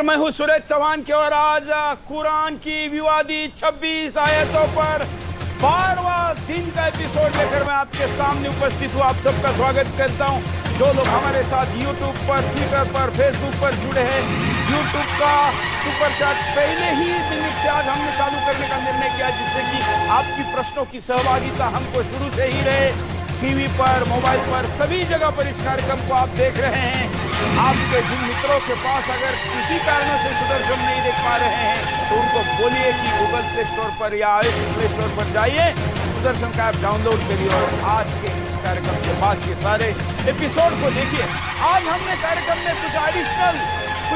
नमस्कार, मैं हूं सुरेश चौहान की और आज कुरान की विवादित 26 आयतों पर 12वां दिन का एपिसोड लेकर मैं आपके सामने उपस्थित हूं। आप सबका स्वागत करता हूं। जो लोग हमारे साथ यूट्यूब पर, ट्विटर पर, फेसबुक पर जुड़े हैं, यूट्यूब का सुपर चैट पहले ही मिनट से आज हमने चालू करने का निर्णय किया, जिससे कि आपकी प्रश्नों की सहभागिता हमको शुरू से ही रहे। टीवी पर, मोबाइल पर, सभी जगह पर इस कार्यक्रम को आप देख रहे हैं। आपके जिन मित्रों के पास अगर किसी कारण से सुदर्शन नहीं देख पा रहे हैं तो उनको बोलिए कि गूगल प्ले स्टोर पर या आईओएस प्ले स्टोर पर जाइए, सुदर्शन का ऐप डाउनलोड करिए और आज के इस कार्यक्रम के बाद के सारे एपिसोड को देखिए। आज हमने कार्यक्रम में कुछ एडिशनल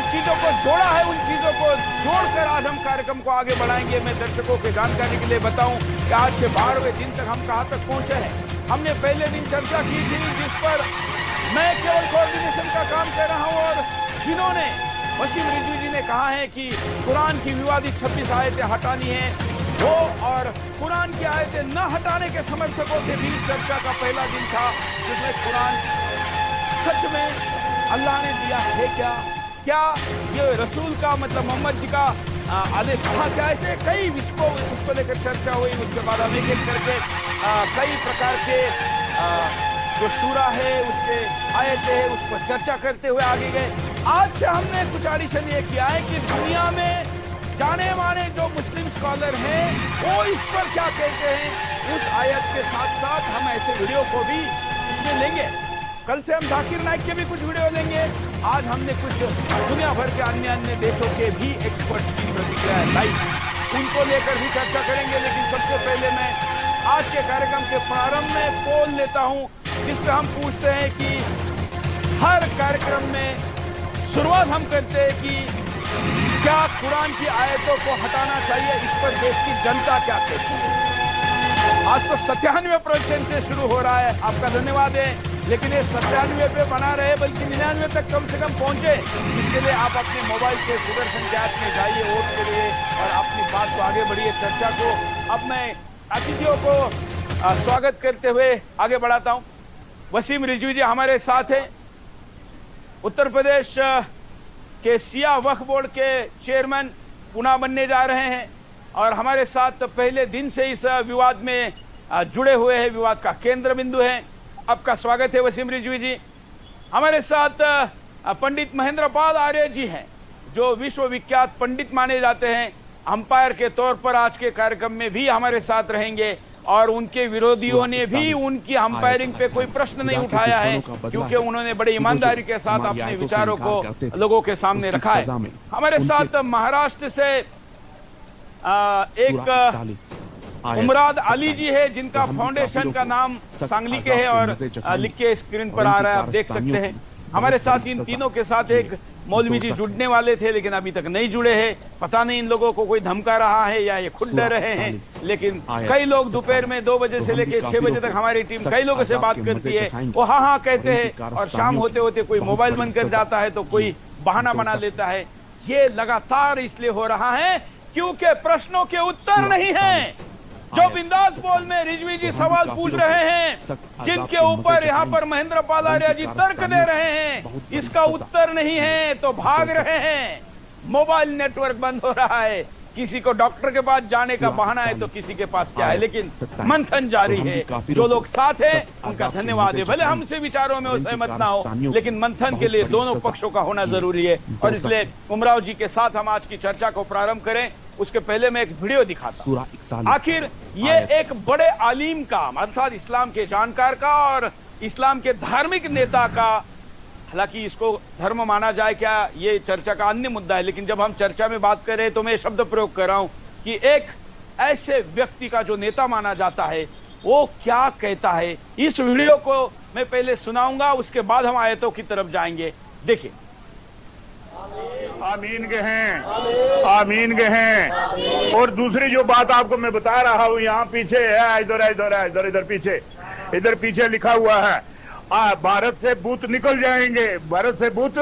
चीजों को जोड़ा है, उन चीजों को जोड़कर आज हम कार्यक्रम को आगे बढ़ाएंगे। मैं दर्शकों की जानकारी के लिए बताऊं कि आज के 12वें दिन तक हम कहां तक पहुंचे हैं। हमने पहले दिन चर्चा की थी जिस पर मैं केवल कोऑर्डिनेशन का काम कर रहा हूं और जिन्होंने वसीम रिजवी जी ने कहा है कि कुरान की विवादित 26 आयतें हटानी है, वो और कुरान की आयतें न हटाने के समर्थकों के बीच चर्चा का पहला दिन था, जिसमें कुरान सच में अल्लाह ने दिया है क्या ये रसूल का मतलब मोहम्मद जी का आदेश था क्या? ऐसे कई उसको लेकर चर्चा हुई। उसके बाद हम एक करके कई प्रकार के जो सूरा है, उसके आयतें है, उस पर चर्चा करते हुए आगे गए। आज से हमने कुछ एडिशन ये किया है कि दुनिया में जाने माने जो मुस्लिम स्कॉलर हैं वो इस पर क्या कहते हैं। उस आयत के साथ साथ हम ऐसे वीडियो को भी इसमें लेंगे। कल से हम जाकिर नाइक के भी कुछ वीडियो लेंगे। आज हमने कुछ दुनिया भर के अन्य देशों के भी एक्सपर्ट की प्रतिक्रिया लाई, उनको लेकर भी चर्चा करेंगे। लेकिन सबसे पहले मैं आज के कार्यक्रम के प्रारंभ में पोल लेता हूं, जिसपे हम पूछते हैं कि हर कार्यक्रम में शुरुआत हम करते हैं कि क्या कुरान की आयतों को हटाना चाहिए, इस पर देश की जनता क्या कहती है। आज तो 97% से शुरू हो रहा है, आपका धन्यवाद है। लेकिन ये 97 पे बना रहे, बल्कि 99 तक कम से कम पहुंचे। इसके लिए आप अपने मोबाइल के सुदर्शन के ऐप में जाइए, वोट करिए और अपनी बात को आगे बढ़िए, चर्चा को। अब मैं अतिथियों को स्वागत करते हुए आगे बढ़ाता हूं। वसीम रिजवी जी हमारे साथ हैं, उत्तर प्रदेश के सिया वक्फ बोर्ड के चेयरमैन पुनः बनने जा रहे हैं और हमारे साथ पहले दिन से इस विवाद में जुड़े हुए हैं, विवाद का केंद्र बिंदु है। आपका स्वागत है वसीम रिजवी जी। हमारे साथ पंडित महेंद्र पाल आर्य जी हैं, जो विश्वविख्यात पंडित माने जाते हैं। अंपायर के तौर पर आज के कार्यक्रम में भी हमारे साथ रहेंगे और उनके विरोधियों ने भी उनकी अंपायरिंग पे कोई प्रश्न नहीं उठाया है, क्योंकि उन्होंने बड़े ईमानदारी के साथ अपने विचारों को लोगों के सामने रखा है। हमारे साथ महाराष्ट्र से एक उमराद अली जी है, जिनका फाउंडेशन का नाम सांगली के है और लिख के स्क्रीन पर आ रहा है, आप देख सकते हैं। हमारे साथ इन तीनों के साथ एक मौलवी जी जुड़ने वाले थे, लेकिन अभी तक नहीं जुड़े हैं। पता नहीं इन लोगों को कोई धमका रहा है या ये खुद डर रहे हैं। लेकिन कई लोग दोपहर में 2 बजे से लेकर 6 बजे तक हमारी टीम कई लोगों से बात करती है, वो हाँ कहते हैं और शाम होते होते कोई मोबाइल बंद कर जाता है तो कोई बहाना बना लेता है। ये लगातार इसलिए हो रहा है क्योंकि प्रश्नों के उत्तर नहीं है। जो बिंदास बोल में रिजवी जी सवाल पूछ रहे हैं, जिनके ऊपर यहाँ पर महेंद्र पाल आर्य जी तर्क दे रहे हैं, इसका उत्तर नहीं है तो भाग रहे हैं। मोबाइल नेटवर्क बंद हो रहा है, किसी को डॉक्टर के पास जाने का बहाना है तो किसी के पास क्या है, लेकिन मंथन जारी है। जो लोग साथ हैं उनका धन्यवाद है। भले हमसे विचारों में वो सहमत ना हो, लेकिन मंथन के लिए दोनों पक्षों का होना जरूरी है। और इसलिए उमराव जी के साथ हम आज की चर्चा को प्रारंभ करें, उसके पहले मैं एक वीडियो दिखाता हूं। आखिर ये एक बड़े आलिम का, अर्थात इस्लाम के जानकार का और इस्लाम के धार्मिक नेता का, हालांकि इसको धर्म माना जाए क्या, ये चर्चा का अन्य मुद्दा है, लेकिन जब हम चर्चा में बात कर रहे हैं तो मैं शब्द प्रयोग कर रहा हूं कि एक ऐसे व्यक्ति का जो नेता माना जाता है वो क्या कहता है। इस वीडियो को मैं पहले सुनाऊंगा, उसके बाद हम आयतों की तरफ जाएंगे। देखिए। आमीन के हैं, आमीन के हैं। और दूसरी जो बात आपको मैं बता रहा हूँ, यहाँ पीछे है, इधर पीछे, इधर पीछे लिखा हुआ है, भारत से भूत निकल जाएंगे, भारत से भूत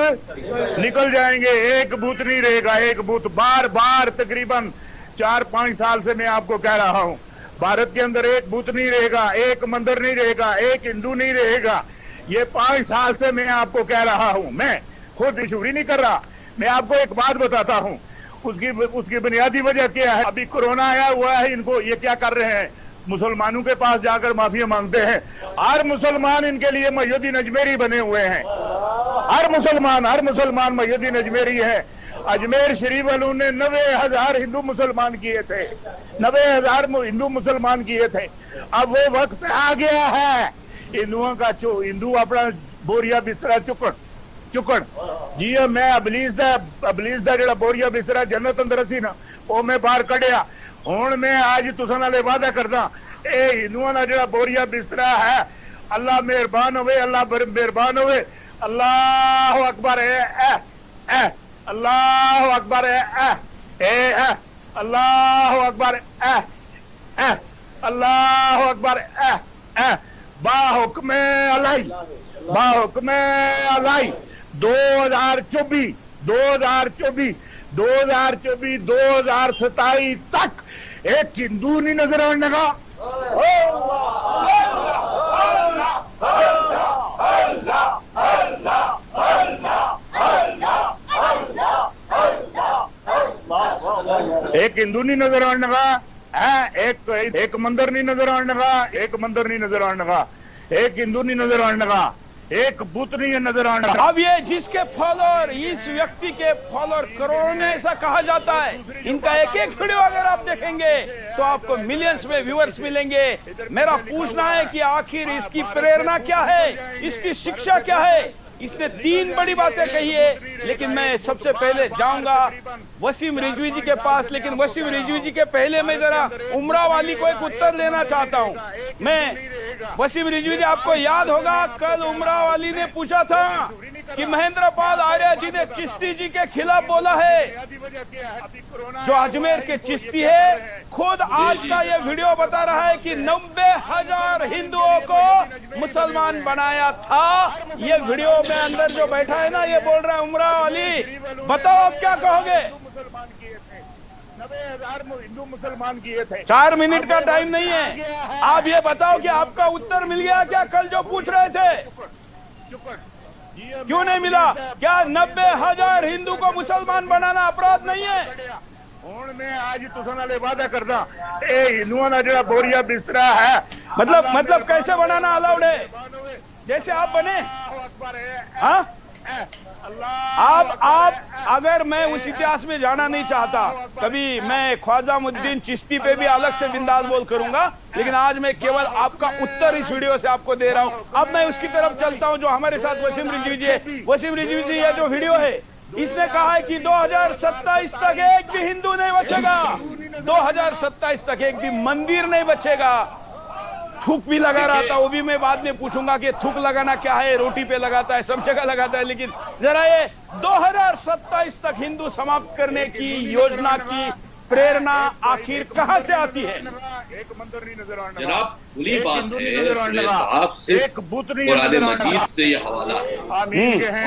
निकल जाएंगे, एक भूत नहीं रहेगा, एक भूत। बार बार तकरीबन 4-5 साल से मैं आपको कह रहा हूँ, भारत के अंदर एक भूत नहीं रहेगा, एक मंदिर नहीं रहेगा, एक हिंदू नहीं रहेगा। ये 5 साल से मैं आपको कह रहा हूँ। मैं खुद इशूरी नहीं कर रहा, मैं आपको एक बात बताता हूं, उसकी बुनियादी वजह क्या है। अभी कोरोना आया हुआ है, इनको ये क्या कर रहे हैं, मुसलमानों के पास जाकर माफी मांगते हैं। हर मुसलमान इनके लिए मोहिउद्दीन अजमेरी बने हुए हैं। हर मुसलमान मोहिउद्दीन अजमेरी है। अजमेर शरीफ वालों ने 90,000 हिंदू मुसलमान किए थे, 90,000 हिंदू मुसलमान किए थे। अब वो वक्त आ गया है हिंदुओं का, हिंदू अपना बोरिया बिस्तरा चुकड़ जी। मैं अबलीस दा जेड़ा बोरिया बिस्तरा जन्नत अंदर असी ना, वो मैं बाहर कढ़िया। हुण मैं आज तुसां नाल वादा करदा, ए हिंदुआं दा जेड़ा बोरिया बिस्तरा है, अल्लाह मेहरबान होवे, अल्लाह मेहरबान होवे। अल्लाह अकबर है, अल्लाह अकबर है, अल्लाह अकबर है, अल्लाह अकबर है। बाहुक्मे अलाई 2027 तक एक हिंदू नहीं नजर आने लगा। एक हिंदू नहीं नजर आने लगा है, एक मंदिर नहीं नजर आने लगा, एक मंदिर नहीं नजर आने लगा, एक हिंदू नहीं नजर आने लगा, एक बुत नहीं नजर आने लगा। अब ये जिसके फॉलोअर, इस व्यक्ति के फॉलोअर करोड़ों में ऐसा कहा जाता है, इनका एक एक वीडियो अगर आप देखेंगे तो आपको मिलियंस में व्यूअर्स मिलेंगे। मेरा पूछना है कि आखिर इसकी प्रेरणा क्या है, इसकी शिक्षा क्या है। इसने 3 बड़ी बातें कही है, लेकिन मैं सबसे पहले जाऊंगा वसीम रिजवी जी के पास। लेकिन वसीम रिजवी जी के पहले मैं जरा उमरा वाली को एक उत्तर देना चाहता हूं। मैं वसीम रिजवी जी, आपको याद होगा कल उमरा वाली ने पूछा था कि महेंद्र पाल आर्य जी ने चिश्ती जी के खिलाफ बोला है। जो अजमेर के चिश्ती है, खुद आज का ये वीडियो बता रहा है कि 90,000 हिंदुओं को मुसलमान बनाया था। ये वीडियो में अंदर जो बैठा है ना, ये बोल रहा है उमरा वाली। बताओ आप क्या कहोगे। 90,000 हिंदू मुसलमान किए थे। 4 मिनट का टाइम नहीं है। आप ये बताओ कि आपका उत्तर मिल गया क्या कल जो पूछ रहे थे? क्यों नहीं मिला? क्या 90,000 हिंदू को मुसलमान बनाना अपराध नहीं है? हुण मैं आज तुसां नाल वादा करदा, ए हिंदुआं दा जेड़ा बोरिया बिस्तरा है, मतलब कैसे बनाना अलाउड है? जैसे आप बने। हाँ, आप अगर मैं उस इतिहास में जाना नहीं चाहता, कभी मैं ख्वाजा मुद्दीन चिश्ती पे भी अलग से बिंदास बोल करूंगा, लेकिन आज मैं केवल आपका उत्तर इस वीडियो से आपको दे रहा हूं। अब मैं उसकी तरफ चलता हूं जो हमारे साथ वसीम रिजवी जी है। वसीम रिजवी जी, यह जो वीडियो है, इसने कहा है कि 2027 तक एक भी हिंदू नहीं बचेगा, 2027 तक एक भी मंदिर नहीं बचेगा। थूक भी लगा रहा था, वो भी मैं बाद में पूछूंगा कि थूक लगाना क्या है। रोटी पे लगाता है, सब जगह लगाता है, लेकिन जरा ये 2027 तक हिंदू समाप्त करने की योजना की प्रेरणा आखिर कहां से आती है? एक मंदिर नहीं नजर आने लगा, जनाब खुली बात है, एक बुत नहीं कुरान मजीद से ये हवाला है।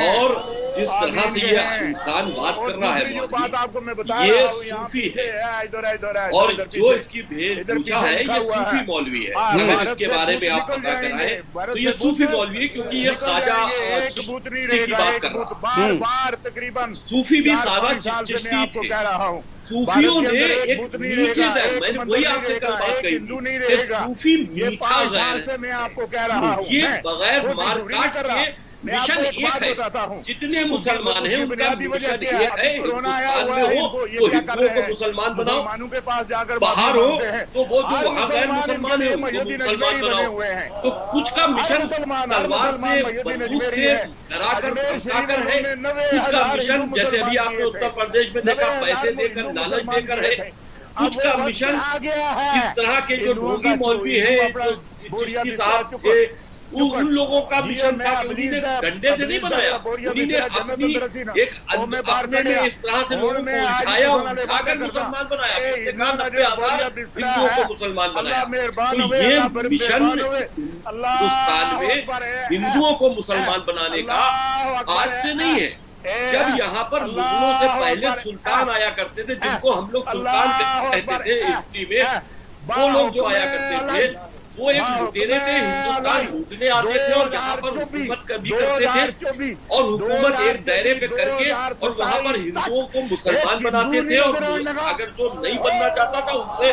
और जिस तरह से ये इंसान बात कर रहा है, बात आपको मैं बता ये रहा हूं, सूफी है। इधर और जो इसकी वेशभूषा है, ये सूफी मौलवी है। अगर इसके बारे में आप पता कराएं तो ये सूफी मौलवी है, क्योंकि ये ख्वाजा चिश्ती की बात कर रहा है। बार तकरीबन सूफी भी सारा चिश्ती थे। कह रहा हूँ, सूफियों ने एक मीठी जहर, मैंने वही आपसे कल बात कही थी, सूफी मीठा जहर मैं आपको कह रहा हूँ, ये बगैर मार काट के मिशन एक है। जितने मुसलमान हैं उनका मिशन एक है, हिंदुस्तान में हो तो हिंदुओं को मुसलमान बनाओ, के पास जाकर बाहर हो तो वो जो वहाँ गैर मुसलमान है उनको मुसलमान बनाओ। तो कुछ का मिशन तलवार से, बंदूक से डरा कर धमका कर है, कुछ का मिशन जैसे अभी आपने उत्तर प्रदेश में देखा, पैसे देकर, लालच देकर है। कुछ का मिशन किस तरह के जो ढोंगी मौलवी है, चिश्ती साहब थे, उन लोगों का मिशन था कि उन्होंने डंडे से नहीं बनाया, उन्होंने अपनी एक अपने में इस तरह से लोगों को उठाया, उठाकर मुसलमान बनाया, 90,000 हिंदुओं को मुसलमान बनाया। तो ये मिशन हिंदुस्तान में हिंदुओं को मुसलमान बनाने का आज से नहीं है। जब यहाँ पर मुगलों से पहले सुल्तान आया करते थे, जिनको हम लोग सुल्तान कहते थे हिस्ट्री में, वो लोग जो आया करते थे वो एक लुटेरे थे, हिंदुस्तान लूटने आते थे और यहाँ पर हुकूमत भी करते थे और हुकूमत एक दायरे पे करके और वहाँ पर हिंदुओं को मुसलमान बनाते थे और अगर जो नहीं बनना चाहता था उनसे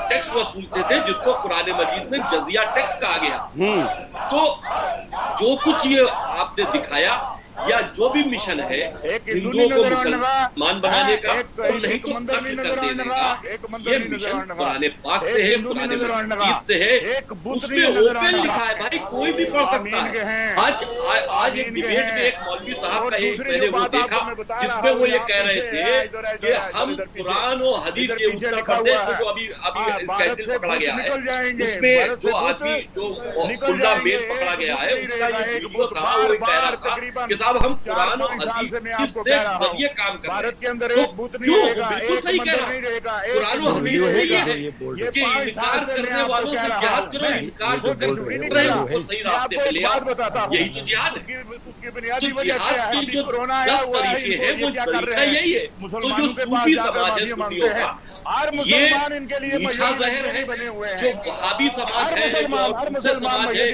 टैक्स वसूलते थे, जिसको कुरान मजीद में जजिया टैक्स कहा गया। तो जो कुछ ये आपने दिखाया या जो भी मिशन है हिंदुओं को मुसलमान बनाने का और नहीं तो कत्ल कर देने का, ये मिशन कुरान पाक से है, कुरान मजीद से है, उसमें ओपन लिखा है भाई, कोई भी पढ़ सकता है। आज एक डिबेट में एक मौलवी साहब का एक मैंने वो देखा जिसमें वो ये कह रहे थे कि हम कुरान और हदीस के उत्तर प्रदेश में जो अभी स्कैंडल पकड़ा गया है उसमें जो आदमी जो खुल्ला मेल पकड़ा गया है उसका ये वीडियो था, वो कह रहा था कि साहब हम कुरान और हदीस से जरिए काम कर रहे हैं। तो क्यों? बिल्कुल सही कह रहा है, कुरान और हदीस में ये है कि इनकार करने वालों से जिहाद करो, इनकार जो कर रहे हैं उनको सही रास्ते पे ले आओ, यही तो जिहाद है। तो जिहाद की जो 10 तरीके हैं वो तरीका यही है। तो जो सूफी समाज है सूफियों का ये मीठा जहर है, जो वहाबी समाज है, जो समाज है,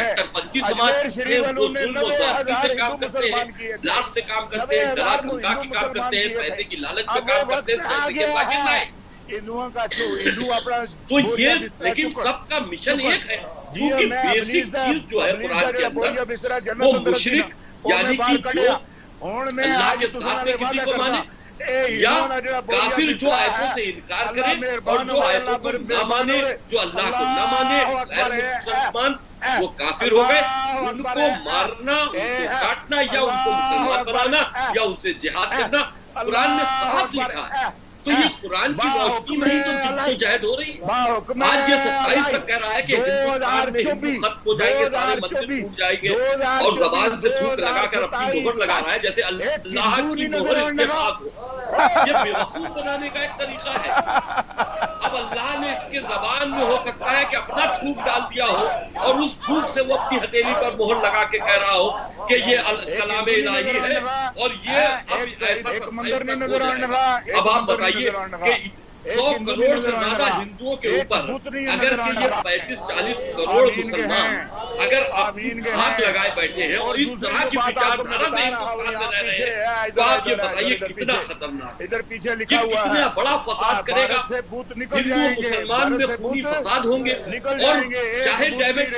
कट्टरपंथी समाज है, से काम करते हैं, लाश से काम करते हैं, दरा धमका के काम करते हैं, पैसे की लालच में काम करते हैं, पैसे के पाकिट लाए हिंदुओं का तो ये, लेकिन सबका मिशन एक है क्योंकि बेसिक चीज जो है कुरान के अंदर वो मुशरिक यानी कि जो अल्लाह के साथ में किसी को माने या काफिर जो आयतों से इनकार करे और जो आयतों को न माने, जो अल्लाह को न माने, मुसलमान वो काफिर हो गए, उनको मारना, उनको काटना या उनको मुसलमान बनाना या उनसे जिहाद करना कुरान ने साफ लिखा है। तो ये कुरान की रोशनी में ही तो जद्दोजहद हो रही है। आज ये 27 तक कह रहा है कि हिंदुस्तान में हिंदू खत्म हो जाएंगे, सारे मंदिर टूट जाएंगे और जबान से थूक लगाकर अपनी मोहर लगा रहा है जैसे अल्लाह की मोहर इसके पास हो। ये बेवकूफ बनाने का एक तरीका है। अब अल्लाह ने इसके जबान में हो सकता है कि अपना थूक डाल दिया हो और उस थूक से वो अपनी हथेली पर मोहर लगा के कह रहा हो कि ये कलाम इलाही है और ये अब ऐसा। अब आप बताइए कि 100 करोड़ से ज्यादा हिंदुओं के ऊपर अगर कि ये 35-40 करोड़ मुसलमान अगर हाथ लगाए बैठे हैं और इस तरह की विचारधारा में हिंदुस्तान में रह रहे हैं तो आप ये बताइए कितना खतरनाक, इधर पीछे लिखा हुआ कितना बड़ा फसाद करेगा। हिंदू मुसलमान में खूनी फसाद होंगे और चाहे डैमेज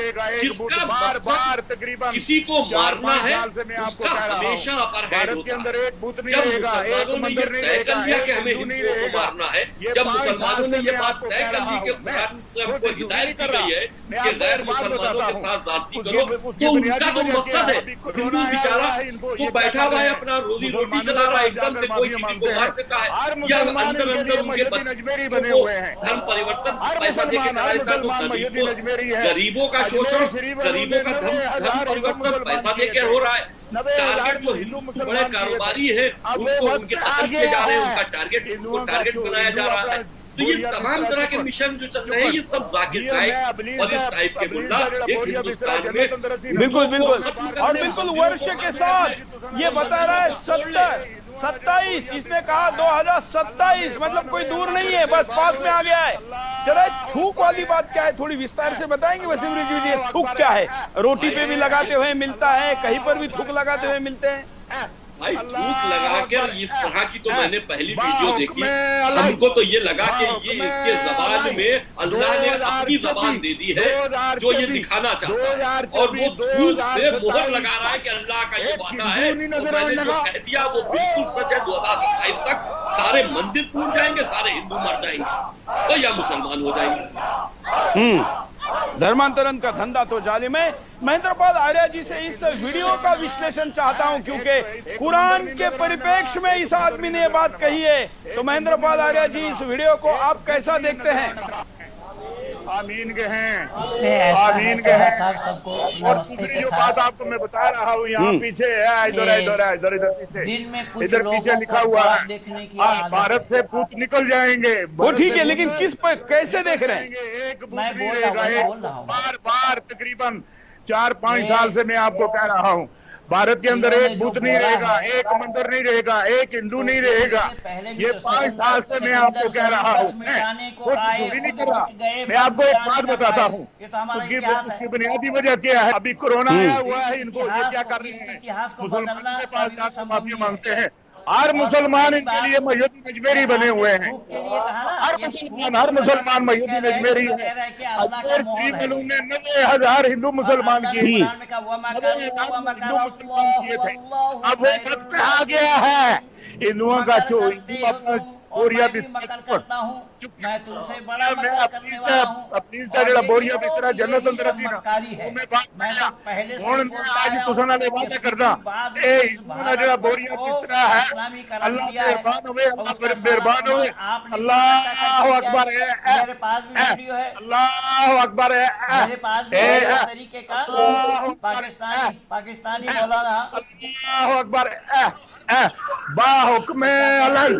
जिसका मकसद तकरीबन किसी को मारना है उसका हमेशा अपरहेड होता है। जब मुसलमानों ने ये तय कर लिया कि हमें हिंदुओं को मारना है, जब मुसलमानों ने ये बात तय कर ली कि कुरान से हमको हिदायत की गई है कि गैर मुसलमानों के साथ जाति करो, तो उनका तो मकसद है हिंदू बेचारा वो बैठा हुआ है अपना रोजी रोटी चला रहा है, एकदम से कोई किसी को मार देता है या अंदर अंदर उनके बने हुए हैं धर्म परिवर्तन पैसा देके गरीबों का शोषण, गरीबों का धर्म परिवर्तन पैसा देके हो रहा है। टारगेट जो हिंदू बड़े कारोबारी है उनको उनके कत्ल किए जा रहे हैं, उनका टारगेट बनाया जा रहा है। तो ये तमाम तरह के मिशन जो चल रहे हैं ये सब जाकिर नाइक और इस टाइप के मुद्दा एक हिंदुस्तान में बिल्कुल और बिल्कुल वर्ष के साथ ये बता रहा है 27, इसने कहा 2027, मतलब कोई दूर नहीं है, बस पास में आ गया है। चलो थूक वाली बात क्या है, थोड़ी विस्तार से बताएंगे वसीम रिजवी जी, थूक क्या है? रोटी पे भी लगाते हुए मिलता है, कहीं पर भी थूक लगाते हुए मिलते हैं। भाई थूक लगाकर इस तरह की तो मैंने पहली वीडियो देखी, हमको तो ये लगा कि ये इसके जबान में अल्लाह ने अपनी जबान दे दी है जो ये दिखाना चाहता है और वो थूक से मोहर लगा रहा है कि अल्लाह का ये वादा है और मैंने जो कह दिया वो बिल्कुल सच है। 2027 तक सारे मंदिर टूट जाएंगे, सारे हिंदू मर जाएंगे तो या मुसलमान हो जाएंगे। धर्मांतरण का धंधा तो जालिम है। महेंद्रपाल आर्या जी से इस वीडियो का विश्लेषण चाहता हूं क्योंकि कुरान के परिप्रेक्ष्य में इस आदमी ने बात कही है। तो महेंद्रपाल आर्या जी, इस वीडियो को आप कैसा देखते हैं? आमीन के हैं, आमीन के हैं। और दूसरी जो बात आपको मैं बता रहा हूँ यहाँ पीछे है, इधर पीछे, इधर पीछे लिखा हुआ है भारत से भूत निकल जाएंगे। वो ठीक है, लेकिन किस पर कैसे देख रहे हैं? एक बार तकरीबन 4-5 साल से मैं आपको कह रहा हूँ भारत के अंदर एक बूथ नहीं रहेगा, एक मंदिर नहीं रहेगा, एक हिंदू नहीं रहेगा। ये 5 साल से मैं आपको कह रहा हूँ, मैं खुद चोरी नहीं कर रहा। मैं आपको एक बात बताता हूँ, उसकी बुनियादी वजह क्या है। अभी कोरोना आया हुआ है, इनको ये क्या कर रहे हैं, मुसलमानों के पास जाकर माफी मांगते हैं। हर मुसलमान इनके लिए मयूद्दीन अजमेरी बने हुए हैं। हर मुसलमान मयूद्दीन अजमेरी है। अजमेर शरीफ में उन्होंने 90,000 हिंदू मुसलमान किए, 90,000 हिंदू मुसलमान किए थे। अब वो वक्त आ गया है हिंदुओं का बोरिया बिस्तरा करता हूँ, मैं तुमसे बड़ा अपनी बोरिया बिस्तरा जन्नत अंदर सी ना मैं बात करया हुण मैं आज तुसां नाल वादा करदा ए हिंदुओं दा बोरिया बिस्तरा है। अल्लाह मेहरबान होवे, अल्लाह मेहरबान होवे। अल्लाह अकबर है, मेरे पास भी वीडियो है। अल्लाह अकबर है, मेरे पास भी इस तरीके का पाकिस्तानी मौलाना। अल्लाह अकबर बाहुक्म अलाई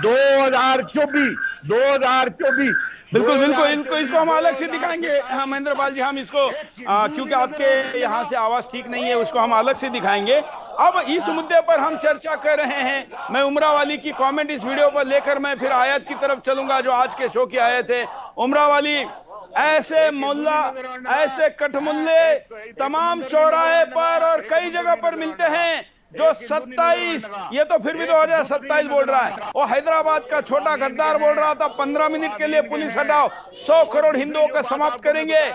2024। बिल्कुल बिल्कुल, इसको हम अलग से दिखाएंगे। हाँ महेंद्र पाल जी, हम इसको क्योंकि आपके यहाँ से आवाज ठीक नहीं है, उसको हम अलग से दिखाएंगे। अब इस मुद्दे पर हम चर्चा कर रहे हैं। मैं उमरा वाली की कमेंट इस वीडियो पर लेकर मैं फिर आयत की तरफ चलूंगा जो आज के शो की आयत है। उमरा वाली, ऐसे मुल्ला, ऐसे कठमुल्ले तमाम चौराहे पर और कई जगह पर मिलते हैं जो 27, ये तो फिर भी 2027 बोल रहा है। वो हैदराबाद का छोटा गद्दार बोल रहा था 15 मिनट के लिए पुलिस हटाओ, 100 करोड़ हिंदुओं का समाप्त करेंगे।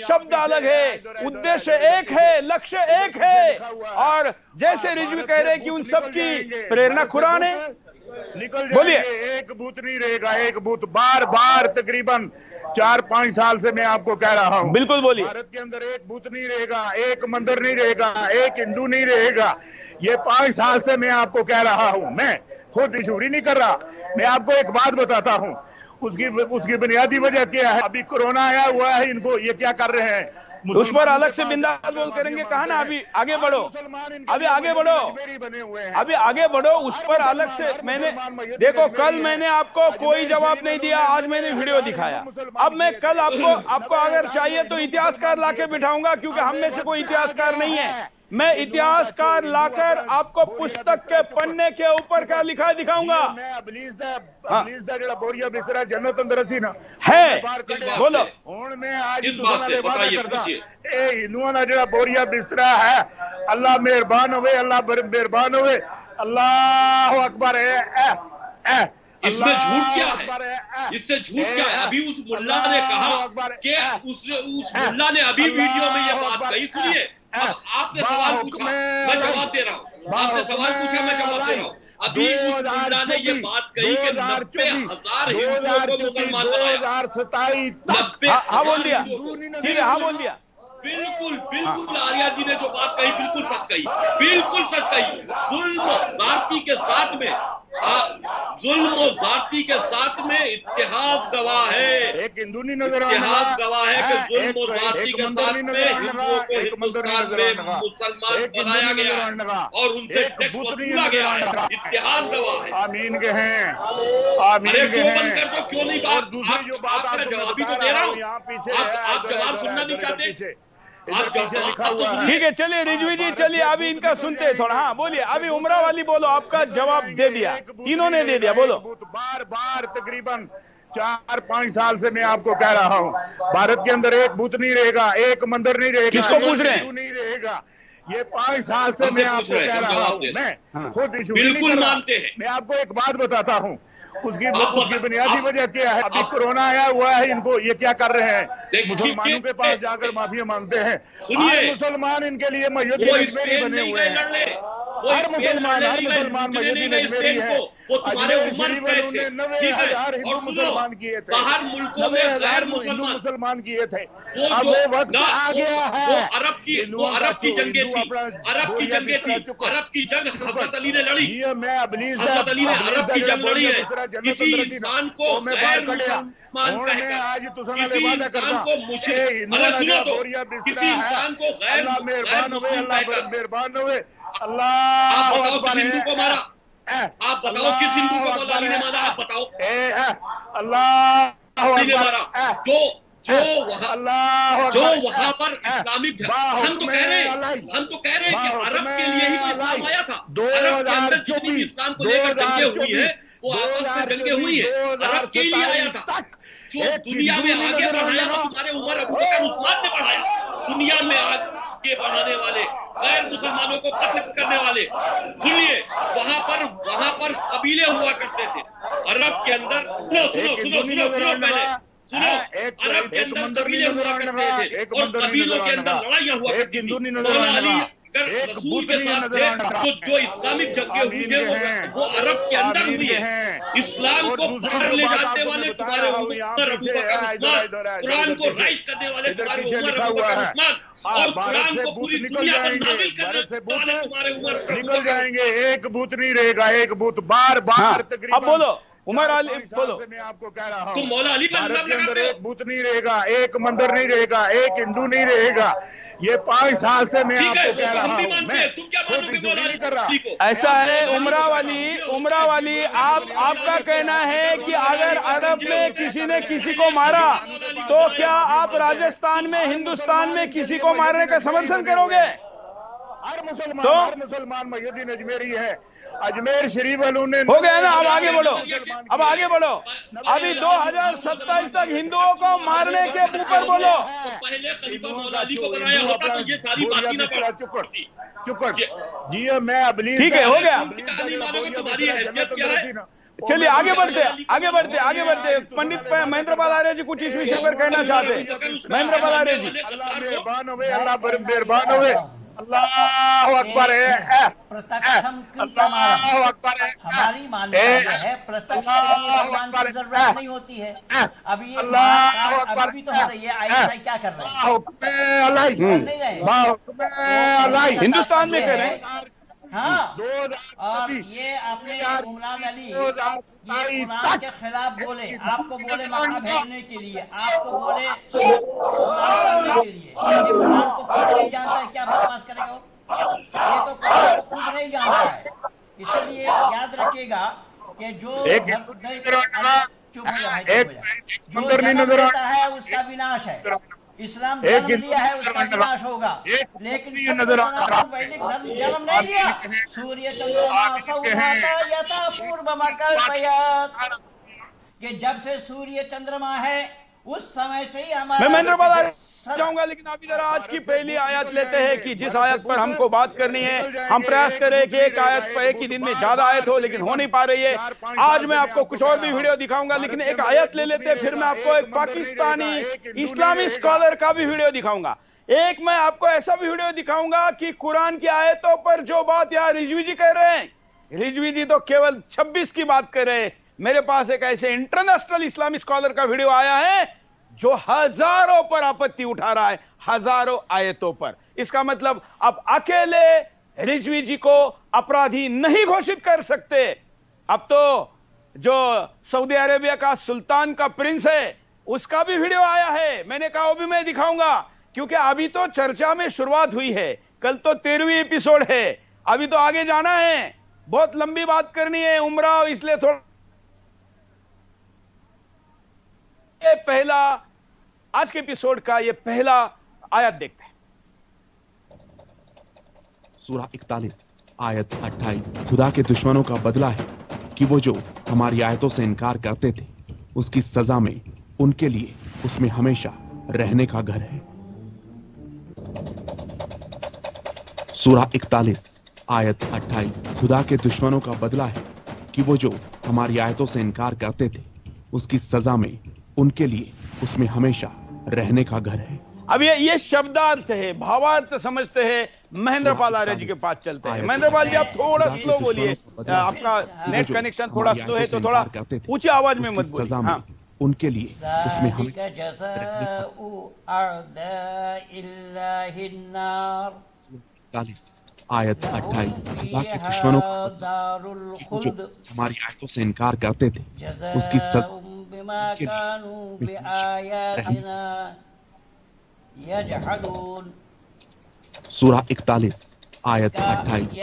शब्द अलग है, उद्देश्य एक है, लक्ष्य एक है। और जैसे रिजवी कह रहे हैं कि उन सबकी प्रेरणा कुरान है। बोलिए, एक बूथ नहीं रहेगा, एक बूथ बार तकरीबन 4-5 साल से मैं आपको कह रहा हूं। बिल्कुल बोलिए, भारत के अंदर एक बूथ नहीं रहेगा, एक मंदिर नहीं रहेगा, एक हिंदू नहीं रहेगा। ये 5 साल से मैं आपको कह रहा हूं, मैं खुद चोरी नहीं कर रहा। मैं आपको एक बात बताता हूं, उसकी बुनियादी वजह क्या है। अभी कोरोना आया हुआ है, इनको ये क्या कर रहे हैं, उस पर अलग से बिंदास बोल करेंगे। कहा ना अभी आगे बढ़ो, अभी आगे बढ़ो, अभी आगे बढ़ो। उस पर अलग से मैंने देखो, कल मैंने आपको कोई जवाब नहीं दिया, आज मैंने वीडियो दिखाया। अब मैं कल आपको अगर चाहिए तो इतिहासकार लाके बिठाऊंगा, क्योंकि हम में से कोई इतिहासकार नहीं है। मैं इतिहासकार लाकर आपको पुस्तक के पन्ने के ऊपर क्या लिखा दिखाऊंगा। बोरिया बिस्तरा जन्नत अंदर सी ना है, बोलो। हुण मैं आज हिंदुओं का जो बोरिया बिस्तरा है, अल्लाह मेहरबान होवे, अल्लाह मेहरबान होवे। अल्लाह अकबर है। इसमें झूठ क्या है, इससे झूठ क्या है। अभी उस मुल्ला ने कहा कि उस मुल्ला ने अभी वीडियो में ये बात कही। सुनिए, आपने सवाल पूछा, मैं जवाब दे रहा हूँ। आपने सवाल पूछा, मैं जवाब दे रहा हूँ। अभी उस मुल्ला ने ये बात कही कि 90,000 हिंदुओं को मुसलमान बनाया। 2027 हाँ बोल दिया, ठीक है, हाँ बोल दिया। बिल्कुल आर्या जी ने जो बात कही बिल्कुल सच कही, बिल्कुल सच कही। जुल्म ज़्यादती के साथ में, जुल्म और ज़्यादती के साथ में इतिहास गवाह है, एक हिंदू नहीं नजर आ रहा, इतिहास गवाह है कि जुल्म और ज़्यादती के साथ में हिंदुओं को हिंदुस्तान में मुसलमान बनाया गया और उनसे टैक्स वसूला गया है। इतिहास गवाह है। आमीन के हैं, अरे क्यों बंद कर दो, क्यों नहीं बात। दूसरी जो बात आपका जवाब ही तो दे रहा हूँ, आप जवाब सुनना नहीं चाहते। ठीक है, चलिए रिजवी जी, चलिए अभी इनका सुनते हैं थोड़ा। हाँ बोलिए, अभी उमरा वाली बोलो, आपका जवाब दे दिया, तीनों ने दे दिया, बोलो। बार तकरीबन 4-5 साल से मैं आपको कह रहा हूँ, भारत के अंदर एक बूथ नहीं रहेगा, एक मंदिर नहीं रहेगा, किसको पूछ रहे हैं, नहीं रहेगा। ये 5 साल से मैं आपको कह रहा हूँ, मैं खुद बिल्कुल मानते हैं। मैं आपको एक बात बताता हूँ, उसकी बुनियादी वजह क्या है। अभी कोरोना आया हुआ है, इनको ये क्या कर रहे हैं, मुसलमानों के पास जाकर माफी मांगते हैं। हर मुसलमान इनके लिए मयूद्दीन अजमेरी बने हुए हैं। हर मुसलमान मयूद्दीन अजमेरी है। वो तुम्हारे उम्र में थे, 90,000 हिंदू मुसलमान किए थे, बाहर मुल्कों में गैर मुसलमान किए थे। अब वो वक्त आ गया है। वो अरब की जंगें थी, अरब की जंगें थी, अरब की जंग हज़रत अली ने लड़ी। हज़रत अली ने अरब की जंग लड़ी है। किसी इंसान को गैर मुसलमान कहकर, किसी इंसान को मुशरिक, अगर सुनो तो, किसी इंसान को गैर मुसलमान कहकर, मेहरबान हुए। अल्लाह, आप बताओ किस हिंदू को मारा, आप बताओ किस हिंदू को मौला अली ने मारा, आप बताओ। अल्लाह ने मारा, वहां पर इस्लामिक हम तो कह रहे हैं कि अरब के लिए ही इस्लाम आया था। अरब के अंदर जितनी भी इस्लाम को लेकर जंगें हुई है वो आपस में जंगें हुई है, अरब के लिए आया था। जो दुनिया में आगे बढ़ाया था तुम्हारे उमर अबू बकर उस्मान ने बढ़ाया। दुनिया में आगे बढ़ाने वाले, गैर मुसलमानों को कत्ल करने वाले, सुनिए वहां पर कबीले हुआ करते थे अरब के अंदर। सुनो पहले सुनो, अरब के अंदर कबीले हुआ करते थे और कबीलों के अंदर लड़ाइयां हुआ करती थी। रसूल के साथ थे जो इस्लामिक जंगें हुई है वो अरब के अंदर हुई है। इस्लाम को बाहर ले जाने वाले तुम्हारे उमर अबू बकर उस्मान, कुरान को राइज करने वाले तुम्हारे उमर अबू बकर उस्मान, और कुरान को पूरी दुनिया में नाजिल करने वाले तुम्हारे उमर निकल जाएंगे। एक बूथ नहीं रहेगा, एक बूथ बार तकरीबन। अब बोलो उमर अली, बोलो। मैं आपको कह रहा हूँ तुम मौला अली पर भारत के अंदर एक बूथ नहीं रहेगा, एक मंदिर नहीं रहेगा, एक हिंदू नहीं रहेगा। ये 5 साल से मैं आपको कह रहा हूँ, मैं खुद नहीं कर रहा। ऐसा है उमरा वाली आपका कहना है कि अगर अरब में किसी ने किसी को मारा तो क्या आप राजस्थान में, हिंदुस्तान में किसी को मारने का समर्थन करोगे? हर मुसलमान मोहिउद्दीन अजमेरी है। अजमेर शरीफ उन्होंने हो गया ना। अब आगे बढ़ो। अभी 2027 तक हिंदुओं को मारने के ऊपर बोलो। पहले खलीफा मौला अली को बनाया होता तो ये सारी बात ही ना चुकड़ जी मैं अबली। ठीक है, हो गया। तुम्हारी हैसियत क्या है? चलिए आगे बढ़ते। पंडित महेंद्रपाल आर्य जी कुछ इस विषय पर कहना चाहते हैं। महेंद्रपाल आर्य जी। अल्लाह मेहरबान हुए। अल्लाह अकबर है। अल्लाह अकबर है। हमारी मान्यता है प्रत्यक्ष की जरूरत नहीं होती है। अभी ये अभी तो हो रही है, आईएसआई क्या कर रहा है? हिंदुस्तान में कह रहे हैं। हाँ, और ये आपने उमरान अली ये कुरान के खिलाफ बोले, आपको बोले मक्का भेजने के लिए, आपको बोले कुरान पढ़ने के लिए। ये कुरान को खुद नहीं जानता है, क्या बकवास करेगा वो? ये तो कुरान को खुद नहीं जानता है। इसलिए याद रखिएगा कि जो जन्म लेता है उसका विनाश है। इस्लाम जन्म लिया है उसका विनाश होगा, लेकिन वैदिक धर्म जन्म नहीं लिया। सूर्य चंद्रमा यथा पूर्व कि जब से सूर्य चंद्रमा है उस समय से ही हमारा। मैं जाऊंगा, लेकिन अभी जरा आज की पहली आयत लेते हैं कि जिस आयत पर हमको बात करनी है। हम प्रयास करें कि एक आयत पर एक ही दिन में ज्यादा आयत हो, लेकिन हो नहीं पा रही है। आज मैं आपको कुछ और भी वीडियो दिखाऊंगा, लेकिन एक आयत ले लेते हैं, फिर मैं आपको एक पाकिस्तानी इस्लामी स्कॉलर का भी वीडियो दिखाऊंगा। एक मैं आपको ऐसा भी वीडियो दिखाऊंगा कि कुरान की आयतों पर जो बात यहाँ रिजवी जी कह रहे हैं, रिजवी जी तो केवल 26 की बात कर रहे हैं। मेरे पास एक ऐसे इंटरनेशनल इस्लामी स्कॉलर का वीडियो आया है जो हजारों पर आपत्ति उठा रहा है, हजारों आयतों पर। इसका मतलब अब अकेले रिजवी जी को अपराधी नहीं घोषित कर सकते। अब तो जो सऊदी अरेबिया का सुल्तान का प्रिंस है उसका भी वीडियो आया है। मैंने कहा वो भी मैं दिखाऊंगा, क्योंकि अभी तो चर्चा में शुरुआत हुई है। कल तो 13वीं एपिसोड है, अभी तो आगे जाना है, बहुत लंबी बात करनी है उमरा, इसलिए थोड़ा पहला आज के एपिसोड का ये पहला आयत देखते हैं। सूरा 41 आयत 28। खुदा के दुश्मनों का बदला है कि वो जो हमारी आयतों से इनकार करते थे उसकी सजा में उनके लिए उसमें हमेशा रहने का घर है। सूरा 41 आयत 28। खुदा के दुश्मनों का बदला है कि वो जो हमारी आयतों से इनकार करते थे उसकी सजा में उनके लिए उसमें हमेशा रहने का घर है। अब ये शब्दार्थ है, भावार्थ समझते हैं। महेंद्रपाल आर्य जी के पास चलते हैं। महेंद्रपाल जी आप थोड़ा स्लो बोलिए, आपका नेट कनेक्शन थोड़ा स्लो है, तो थोड़ा ऊंची आवाज में मत बोलिए। हाँ, उनके लिए उसमें हमेशा आयत 28। खुदा के दुश्मनों हमारी आयतों से इनकार करते थे उसकी सजा सूरा 41 आयत 28।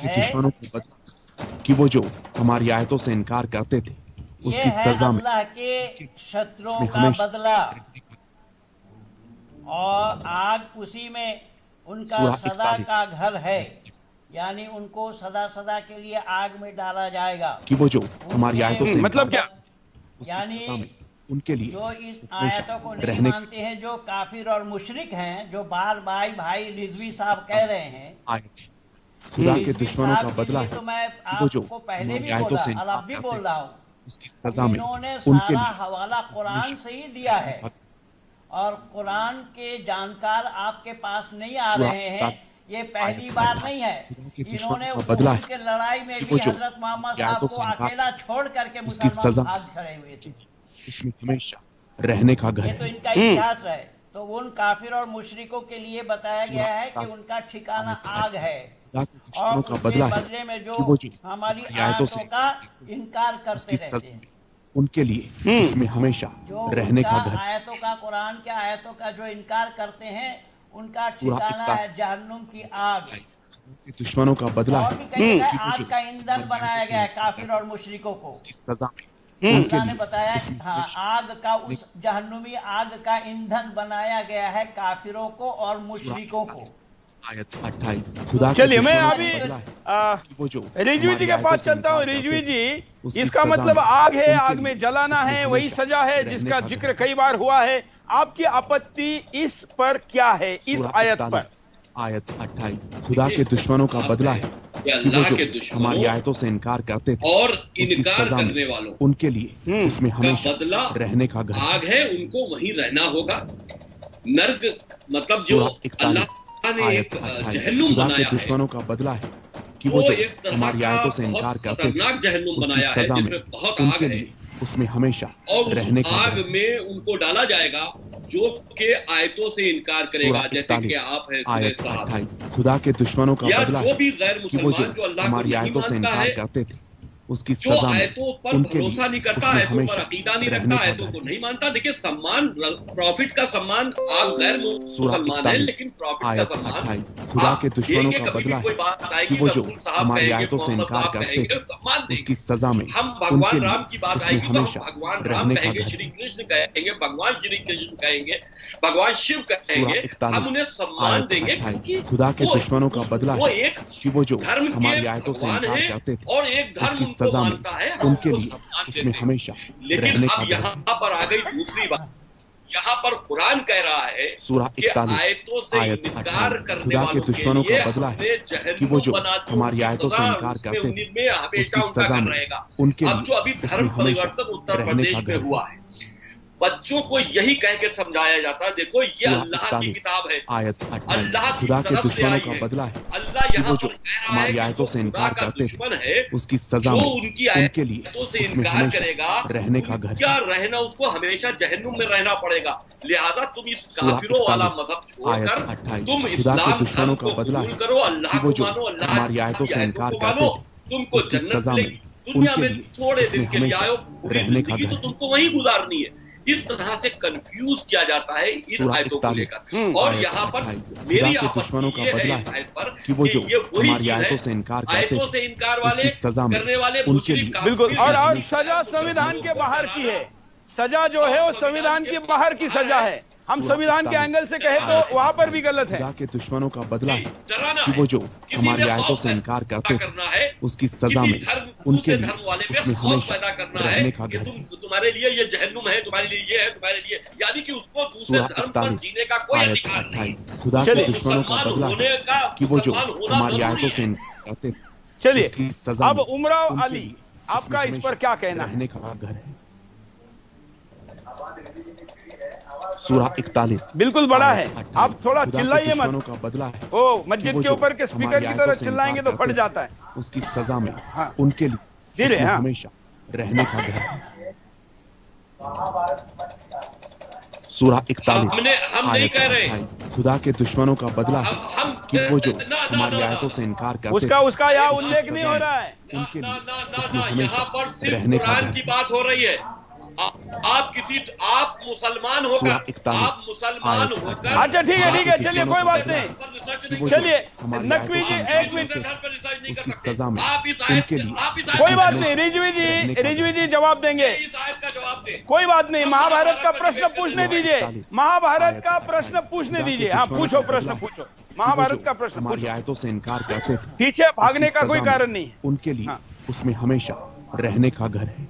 दुश्मनों को बदला कि वो जो हमारी आयतों से इनकार करते थे उसकी सजा में शत्रुओं का बदला। और आग उसी में उनका सदा का घर है, यानी उनको सदा सदा के लिए आग में डाला जाएगा। कि वो जो हमारी आयतों से मतलब क्या, यानी उनके लिए जो इस आयतों को नहीं मानते हैं, जो काफिर और मुशरिक हैं, जो बार भाई रिजवी साहब कह रहे हैं, खुदा के दुश्मनों का बदला है। तो मैं आपको पहले भी बोला और अब भी बोल रहा हूँ, उसकी सजा में इन्होंने सारा हवाला कुरान से ही दिया है और कुरान के जानकार आपके पास नहीं आ रहे हैं। ये पहली बार नहीं है, इन्होंने उहद के लड़ाई में भी हजरत मोहम्मद साहब को अकेला छोड़ करके मुसलमान भाग खड़े हुए थे। इसमें हमेशा रहने का घर, ये तो इनका इतिहास है। तो उन काफिर और मुशरिकों के लिए बताया गया है कि उनका ठिकाना आग है और उसके बदले में जो हमारी आयतों का इनकार करते रहते हैं, उनके लिए इसमें हमेशा रहने का घर। आयतों का, कुरान के आयतों का जो इनकार करते हैं, उनका ठिकाना है जहन्नुम की आग। दुश्मनों का बदला है, आग का ईंधन बनाया गया है काफिर और मुशरिकों को। सजा में अल्लाह ने बताया, हाँ, आग का, उस जहन्नुमी आग का ईंधन बनाया गया है काफिरों को और मुशरिकों को। आयत 28। चलिए मैं अभी रिजवी जी के पास चलता हूँ। रिजवी जी, इसका मतलब आग है, आग में जलाना है, वही सजा है जिसका जिक्र कई बार हुआ है। आपकी आपत्ति इस पर क्या है, इस आयत पर? आयत 28, खुदा के दुश्मनों का बदला है अल्लाह के दुश्मनों हमारी आयतों से इनकार करते थे और इनकार करने वालों उनके लिए उसमें हमेशा बदला रहने का घर, आग है, उनको वहीं रहना होगा। नर्क मतलब जो अल्लाह ने एक जहन्नुम बनाया है, दुश्मनों का बदला है कि वो जो हमारी आयतों से इनकार करते थे, जहन्नुम बनाया है जिसमें बहुत आग है, उसमें हमेशा और रहने का आग में उनको डाला जाएगा जो के आयतों से इनकार करेगा, जैसे कि आप है आयत 28, खुदा के दुश्मनों का बदला जो भी गैर मुसलमान जो अल्लाह हमारी आयतों से इनकार करते थे, उसकी जो सजा आयतों पर भरोसा नहीं करता, आयतों पर अकीदा नहीं रखता, आयतों को नहीं मानता। देखिए, सम्मान, प्रॉफिट का सम्मान, आप गैर मुसलमान है लेकिन प्रॉफिट का सम्मान खुदा के दुश्मनों का बदला कोई बात है आएगी कि वो जो साहब हमारी कहेंगे, आयतों से इनकार करते थे, सम्मान उसकी सजा में हम भगवान राम की बात आएगी तो हमेशा भगवान राम कहेंगे, श्री कृष्ण कहेंगे, भगवान श्री कृष्ण कहेंगे, भगवान शिव कहेंगे, हम उन्हें सम्मान देंगे क्योंकि खुदा के दुश्मनों का बदला वो है एक कि वो जो धर्म के हमारी आयतों से भगवान इनकार है करते थे, और एक धर्म उसकी उनको सजा में मानता है, उनके लिए उसमें हमेशा लेकिन रहने अब का यहाँ पर आ गई दूसरी बात। यहाँ पर कुरान कह रहा है सूरह कि 41 आयतों से आयत इनकार 28, करने खुदा के वालों दुश्मनों के लिए का बदला है हमने कि वो जो जहन्नुम बना दी, हमारी उनकी आयतों से सजा इनकार उसमें करते उनमें हमेशा उसकी उनका सजा घर में रहेगा। उनके अब जो अभी धर्म परिवर्तन उत्तर प्रदेश में हुआ है, बच्चों को यही कह के समझाया जाता है, देखो ये अल्लाह की किताब है, आयत अल्लाह 28, की खुदा के तरफ से दुश्मनों आई का है। बदला है अल्लाह कि यहाँ वो पर जो कह रहा है हमारी कि आयतों से जो खुदा इनकार का करते दुश्मन थे, है, उसकी सजा जो में उनकी उनके लिए आयतों से उसमें इनकार हमेशा करेगा, रहने का घर, क्या रहना, उसको हमेशा जहन्नुम में रहना पड़ेगा। लिहाजा तुम इस काफिरों वाला मजहब छोड़कर तुम इस्लाम धर्म को कबूल करो, अल्लाह को मानो, अल्लाह हमारी आयतों से इनकार को मानो, करते तुमको जन्नत मिलेगी। दुनिया में थोड़े दिन के लिए आयो, पूरी जिंदगी तो तुमको वहीं गुजारनी है। इस तरह से कंफ्यूज किया जाता है इन आयतों को लेकर। और यहाँ पर मेरी आपत्ति ये है इस आयत पर कि वो जो ये वही चीज है, आयतों से इनकार वाले करने वाले मुशरिक। बिल्कुल, और सजा संविधान के बाहर की है। सजा जो है वो संविधान के बाहर की सजा है। हम संविधान के एंगल से कहे तो वहां पर भी गलत है। खुदा के दुश्मनों का बदला है कि वो जो हमारी आयतों से इनकार करते थे, उसकी सजा में उनके लिए उसमें हमेशा रहने का घर। तुम्हारे लिए ये जहन्नुम है, तुम्हारे लिए ये है, तुम्हारे लिए, यानी कि उसको दूसरे धर्म पर जीने का कोई अधिकार नहीं। खुदा के दुश्मनों का बदला है कि वो जो हमारी आयतों से इनकार करते थे, चलिए अब उमराव अली, आपका इस पर क्या कहना है? रहने का घर है। सूरह 41 बिल्कुल बड़ा है, आप थोड़ा चिल्लाइए मत। का बदला है ओ मस्जिद के ऊपर के स्पीकर की तरह चिल्लाएंगे तो फट जाता है। उसकी सजा में उनके लिए हमेशा रहने का घर। सूरह 41 हम नहीं कह रहे खुदा के दुश्मनों का बदला है कि वो जो हमारी आयतों से इनकार करते, उसका यहाँ उल्लेख नहीं हो रहा है। उनके लिए यहाँ पर सिर्फ रहने का कुरान की बात हो रही है। आप मुसलमान होकर, आप मुसलमान होकर, अच्छा ठीक है, चलिए कोई बात नहीं। चलिए नकवी जी एक मिनट, सजा में आप इस उनके लिए कोई बात नहीं, रिजवी जी जवाब देंगे। इस आयत का जवाब दे। कोई बात नहीं, महाभारत का प्रश्न पूछने दीजिए, महाभारत का प्रश्न पूछने दीजिए। हाँ पूछो, प्रश्न पूछो, महाभारत का प्रश्न हमारी आयतों से इनकार करते थे, पीछे भागने का कोई कारण नहीं है उनके लिए उसमें हमेशा रहने का घर है।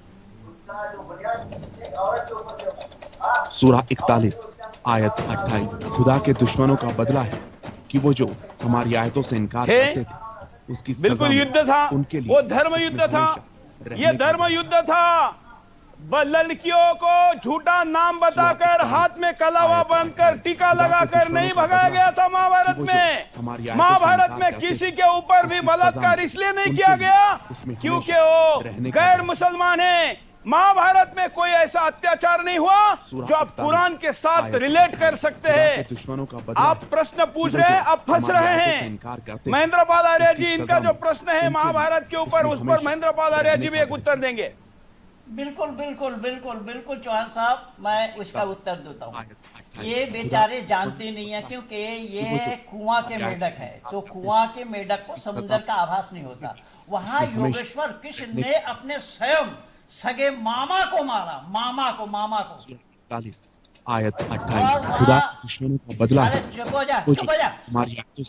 सूरा 41 आयत 28। खुदा के दुश्मनों का बदला है कि वो जो हमारी आयतों से इनकार करते थे उसकी बिल्कुल युद्ध था, उनके लिए वो धर्म युद्ध था, ये धर्म युद्ध था। लड़कियों को झूठा नाम बताकर हाथ में कलावा बांधकर टीका लगाकर नहीं भगाया गया था महाभारत में। महाभारत में किसी के ऊपर भी बलात्कार इसलिए नहीं किया गया क्योंकि वो गैर मुसलमान है। महाभारत में कोई ऐसा अत्याचार नहीं हुआ जो आप कुरान के साथ रिलेट कर सकते हैं। आप प्रश्न पूछ रहे हैं, आप फंस रहे हैं। महेंद्र पाल आर्य जी, इनका जो प्रश्न है महाभारत के ऊपर, उस पर महेंद्र पाल आर्य जी भी एक उत्तर देंगे। बिल्कुल बिल्कुल बिल्कुल बिल्कुल चौहान साहब, मैं उसका उत्तर देता हूँ। ये बेचारे जानते नहीं है क्योंकि ये कुआं के मेढक है, तो कुआं के मेढक को समुद्र का आभास नहीं होता। वहां योगेश्वर कृष्ण ने अपने स्वयं सगे मामा को मारा, मामा को 40 आयत 28। खुदा दुश्मनों का बदला है। चुप हो जा।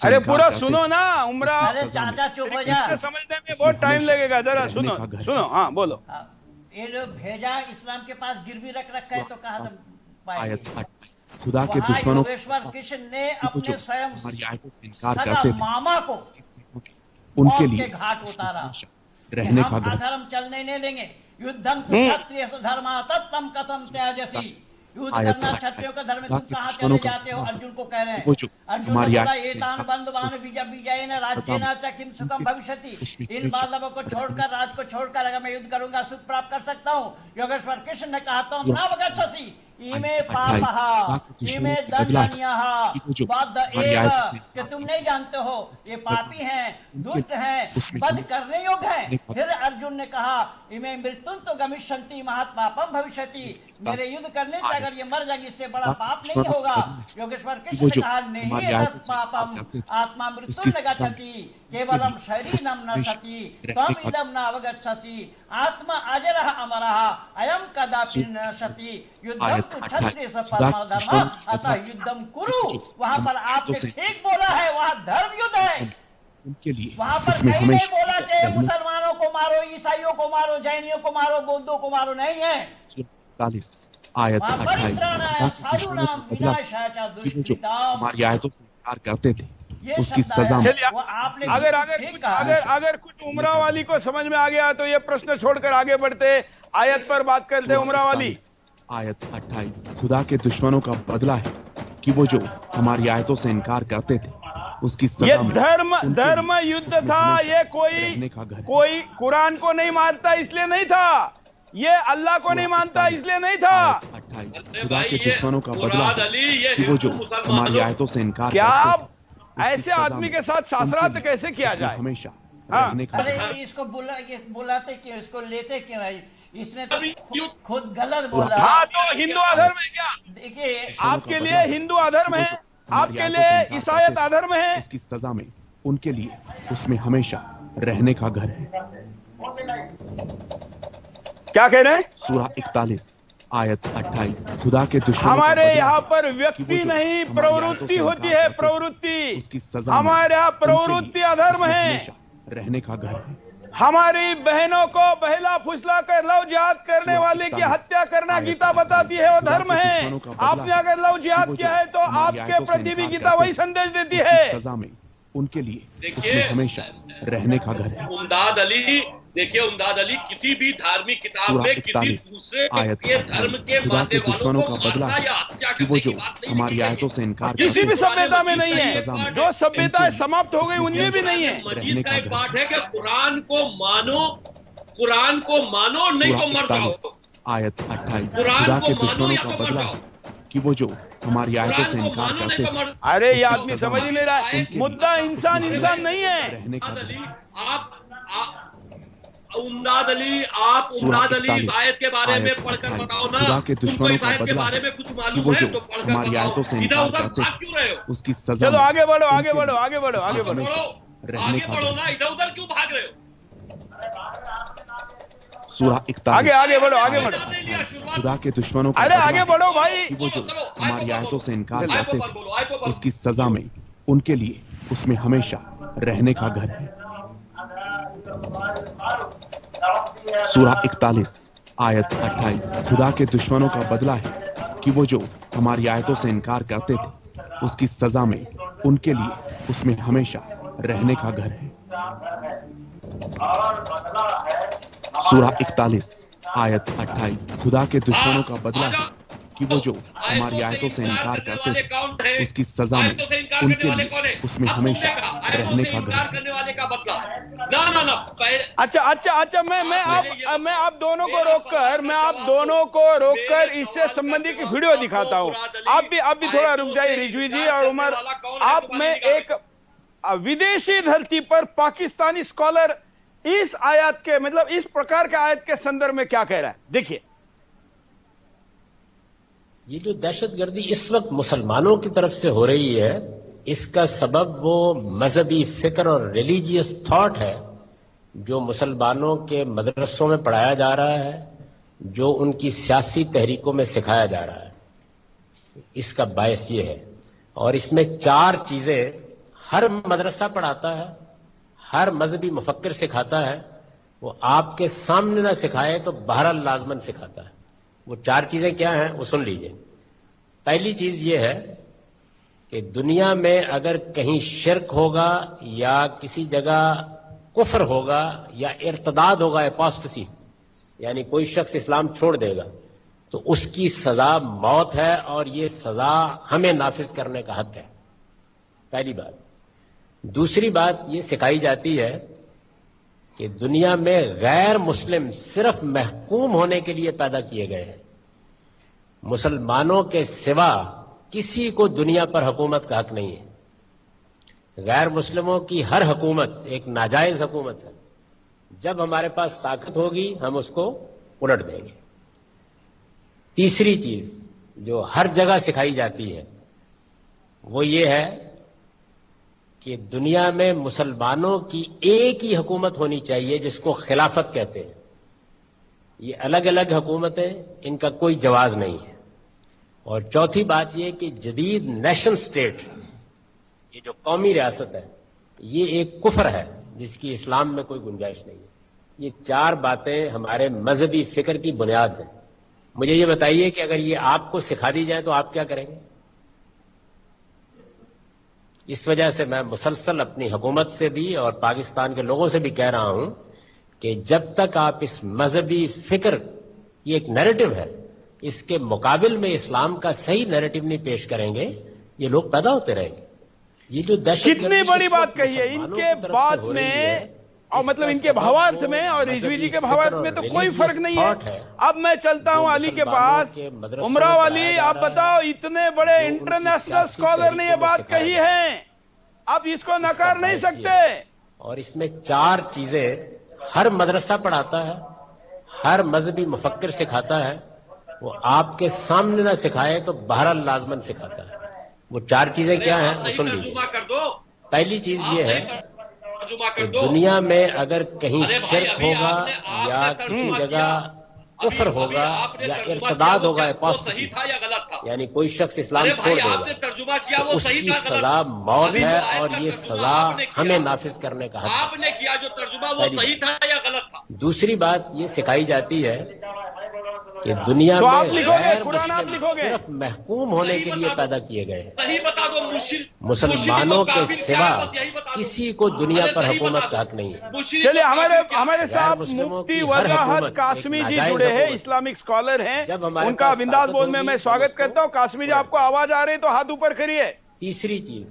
अरे पूरा सुनो ना उमरा। अरे चाचा चुप हो जा, समझने में बहुत टाइम लगेगा, जरा सुनो। हाँ बोलो। ये जो भेजा इस्लाम के पास गिरवी रख रखा है तो कहाँ से पाएंगे? खुदा के दुश्मनों योगेश्वर कृष्ण ने अपने स्वयं सगा मामा को उनके लिए घाट उतारा। रहने का घर। अधर्म चलने नहीं देंगे। युद्धम क्षत्रिय धर्म तत्तम कथम त्याजसी। युद्ध करना क्षत्रियों का धर्म, तुम कहाँ चले जाते हो? अर्जुन को कह रहे हैं। अर्जुन ने बोला एतान बंधुवान विजयेन राज्येन च किम सुखम भविष्यति। इन बालकों को छोड़कर, राज को छोड़कर अगर मैं युद्ध करूंगा सुख प्राप्त कर सकता हूँ। योगेश्वर कृष्ण ने कहा तो न गच्छसि इमे पापः इमे दंडनीयः बद्ध एव, कि तुम नहीं जानते हो ये पापी हैं, दुष्ट हैं, बद करने योग्य हैं। फिर अर्जुन ने कहा इमे मृत्युं तो गमिष्यन्ति महत् पापम भविष्यति। मेरे युद्ध करने से अगर ये मर जाएंगे इससे बड़ा पाप नहीं होगा। योगेश्वर कृष्ण ने कहा नहीं एतत् पापम आत्मा मृत्युं न गच्छति केवलम शरीरम नश्यति त्वम इदं न अवगच्छसि। आत्मा अजरः अमरः अयं कदापि न नश्यति। युद्धं तु क्षत्रियस्य परमो धर्मः अतः युद्धं कुरु। वहां पर आपने ठीक बोला है, वहां धर्म युद्ध है। उनके लिए वहां पर कहीं नहीं बोला कि मुसलमानों को मारो, ईसाइयों को मारो, जैनियों को मारो, बौद्धों को मारो, नहीं है। 40 आयत 28। हमारी आयतों से इनकार करते थे उसकी सजा में। अगर कुछ उमरा वाली को समझ में आ गया तो ये प्रश्न छोड़कर आगे बढ़ते, आयत पर बात करते। उमरा वाली आयत 28। खुदा के दुश्मनों का बदला है कि वो जो हमारी आयतों से इनकार करते थे उसकी सजा ये में। धर्म युद्ध था। ये कोई कुरान को नहीं मानता इसलिए नहीं था, ये अल्लाह को नहीं मानता इसलिए नहीं था। खुदा के दुश्मनों का बदला है कि वो जो हमारी आयतों से इनकार क्या आप ऐसे आदमी के साथ शास्त्रार्थ कैसे किया जाए? हमेशा अरे इसको बुलाते क्यों, इसको लेते क्यों है? इसने तो खुद गलत बोला। हाँ तो हिंदू अधर्म है क्या? देखिए आपके लिए हिंदू अधर्म है, आपके लिए ईसाईयत अधर्म है। इसकी सजा में उनके लिए उसमें हमेशा रहने का घर है। क्या कह रहे हैं? सूरा 41 आयत 28। खुदा के दुश्मन हमारे यहाँ पर व्यक्ति नहीं प्रवृत्ति होती है, प्रवृत्ति। उसकी सजा हमारे यहाँ प्रवृत्ति अधर्म है, रहने का घर है। हमारी बहनों को बहला फुसला कर लव जिहाद करने वाले की हत्या करना गीता बताती है वो धर्म है। आपने अगर लव जिहाद किया है तो आपके प्रति भी गीता वही संदेश देती है। सजा में उनके लिए उसमें हमेशा रहने का घर है। उमदाद अली, देखिए उमदाद अली किसी भी धार्मिक किताब में किसी दूसरे के धर्म के मानने वालों को मारना या हत्या करने की बात नहीं हमारी आयतों से इनकार किसी भी सभ्यता में नहीं है। जो सभ्यता समाप्त हो गई उनमें भी नहीं है। मजीद का एक पाठ है कि कुरान को मानो नहीं तो मर जाओ। आयत 28। खुदा के दुश्मनों का बदला है कि वो जो हमारी आयतों से इनकार करते हैं। अरे ये आदमी समझ ही नहीं रहा है, मुद्दा इंसान नहीं है। उमदाद अली, आप उमदाद अली आयत के बारे में पढ़कर बताओ ना। खुदा के दुश्मनों का के बारे में कुछ मालूम है तो पढ़कर हमारी आयतों से इनकार करते हैं, क्यों रहे हो? उसकी सजा। चलो आगे बढ़ो, आगे बढ़ो। आगे बढ़ो ना, इधर उधर क्यों भाग रहे हो? सूरा 41 आगे बढ़ो। खुदा के दुश्मनों का अरे आगे बढ़ो भाई। कि वो जो हमारी आयतों से इनकार करते थे उसकी सजा में उनके लिए उसमें हमेशा रहने का घर है। सूरा 41 आयत 28। खुदा के दुश्मनों का बदला है कि वो जो हमारी आयतों से इनकार करते थे उसकी सजा में उनके लिए उसमें हमेशा रहने का घर है। सूरा 41 आयत 28। खुदा के दुश्मनों का बदला है कि वो जो हमारी आयतों से इनकार करते थे उसकी सजा में उनके लिए उसमें हमेशा रहने का घर है। अच्छा मैं आप दोनों को रोककर इससे संबंधित की वीडियो दिखाता हूं। आप भी थोड़ा रुक जाइए रिजवी जी और उमर। आप में एक विदेशी धरती पर पाकिस्तानी स्कॉलर इस आयत के मतलब इस प्रकार के आयत के संदर्भ में क्या कह रहा है, देखिए। ये जो दहशतगर्दी इस वक्त मुसलमानों की तरफ से हो रही है, इसका सबब वो मजहबी फिक्र और रिलीजियस थॉट है जो मुसलमानों के मदरसों में पढ़ाया जा रहा है, जो उनकी सियासी तहरीकों में सिखाया जा रहा है। इसका बायस ये है, और इसमें 4 चीजें हर मदरसा पढ़ाता है, हर मजहबी मुफक्किर सिखाता है। वो आपके सामने ना सिखाए तो बहरहाल लाजमन सिखाता है। वो 4 चीजें क्या हैं वो सुन लीजिए। पहली चीज ये है कि दुनिया में अगर कहीं शिर्क होगा या किसी जगह कुफ्र होगा या इर्तदाद होगा, एपोस्टेसी, यानी कोई शख्स इस्लाम छोड़ देगा, तो उसकी सजा मौत है और ये सजा हमें नाफिज करने का हक है। पहली बात। दूसरी बात ये सिखाई जाती है कि दुनिया में गैर मुस्लिम सिर्फ महकूम होने के लिए पैदा किए गए हैं। मुसलमानों के सिवा किसी को दुनिया पर हुकूमत का हक नहीं है। गैर मुस्लिमों की हर हुकूमत एक नाजायज हुकूमत है। जब हमारे पास ताकत होगी हम उसको उलट देंगे। तीसरी चीज जो हर जगह सिखाई जाती है वो ये है कि दुनिया में मुसलमानों की एक ही हुकूमत होनी चाहिए जिसको खिलाफत कहते हैं। ये अलग अलग हुकूमतें, इनका कोई जवाज नहीं है। और चौथी बात ये कि जदीद नेशन स्टेट, ये जो कौमी रियासत है, ये एक कुफ्र है जिसकी इस्लाम में कोई गुंजाइश नहीं है। ये 4 बातें हमारे मजहबी फिक्र की बुनियाद है। मुझे ये बताइए कि अगर ये आपको सिखा दी जाए तो आप क्या करेंगे? इस वजह से मैं मुसलसल अपनी हुकूमत से भी और पाकिस्तान के लोगों से भी कह रहा हूं कि जब तक आप इस मजहबी फिक्र, ये एक नैरेटिव है, इसके मुकाबिल में इस्लाम का सही नैरेटिव नहीं पेश करेंगे, ये लोग पैदा होते रहेंगे। ये जो दहशत कितनी बड़ी बात कही है इनके बात में, और मतलब इनके भावार्थ में और रिजवी जी के भावार्थ में तो कोई फर्क नहीं है। अब मैं चलता हूं अली के पास। उमराव अली, आप बताओ, इतने बड़े इंटरनेशनल स्कॉलर ने ये बात कही है, आप इसको नकार नहीं सकते। और इसमें 4 चीजें हर मदरसा पढ़ाता है, हर मजहबी मुफक्किर सिखाता है। वो आपके सामने ना सिखाए तो बहरहाल लाजमन सिखाता है। वो 4 चीजें क्या हैं वो सुन लीजिए। पहली चीज ये है कि दुनिया में अगर कहीं शिर्क होगा या किसी जगह कुफ्र होगा या इर्तदाद होगा, एपोस्टेसी, यानी कोई शख्स इस्लाम छोड़ देगा, तो उसकी सजा मौत है और ये सजा हमें नाफिज करने का हक है। आपने किया जो तर्जुमा वो सही था या गलत था? दूसरी बात ये सिखाई जाती है कि दुनिया तो में गैर मुस्लिम सिर्फ महकूम होने के लिए पैदा किए गए हैं। सही बता दो, मुसलमानों के सिवा किसी को दुनिया पर हुकूमत का हक नहीं है। चलिए, हमारे साथ मुफ्ती वजाहत कासमी जी जुड़े हैं, इस्लामिक स्कॉलर हैं। उनका बिंदास बोल में मैं स्वागत करता हूँ। कासमी जी, आपको आवाज आ रही है तो हाथ ऊपर करिए। तीसरी चीज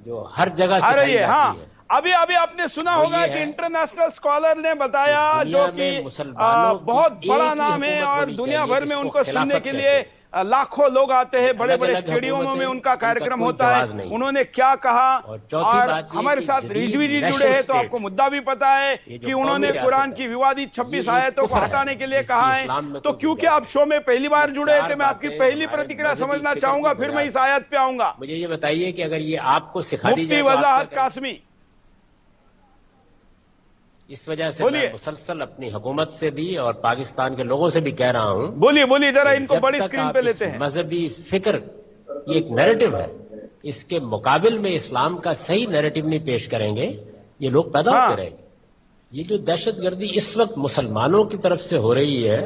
जो हर जगह सिखाई जाती है, अभी आपने सुना होगा कि इंटरनेशनल स्कॉलर ने बताया, जो कि बहुत बड़ा नाम है और दुनिया भर में उनको सुनने के लिए लाखों लोग आते हैं, बड़े बड़े स्टेडियमों में उनका कार्यक्रम होता है। उन्होंने क्या कहा, और हमारे साथ रिजवी जी जुड़े हैं तो आपको मुद्दा भी पता है कि उन्होंने कुरान की विवादित 26 आयतों को हटाने के लिए कहा है। तो क्योंकि आप शो में पहली बार जुड़े थे, मैं आपकी पहली प्रतिक्रिया समझना चाहूंगा, फिर मैं इस आयत पे आऊंगा। मुझे ये बताइए कि अगर ये आपको सिखा दी जाए, मुफ्ती वजाहत कासमी। इस वजह से मैं मुसलसल अपनी हुकूमत से भी और पाकिस्तान के लोगों से भी कह रहा हूं, बोलिए जरा, इनको बड़ी स्क्रीन पे लेते हैं। मजहबी फिक्र ये एक नैरेटिव है, इसके मुकाबिल में इस्लाम का सही नैरेटिव नहीं पेश करेंगे, ये लोग पैदा होते रहेंगे। ये जो दहशतगर्दी इस वक्त मुसलमानों की तरफ से हो रही है,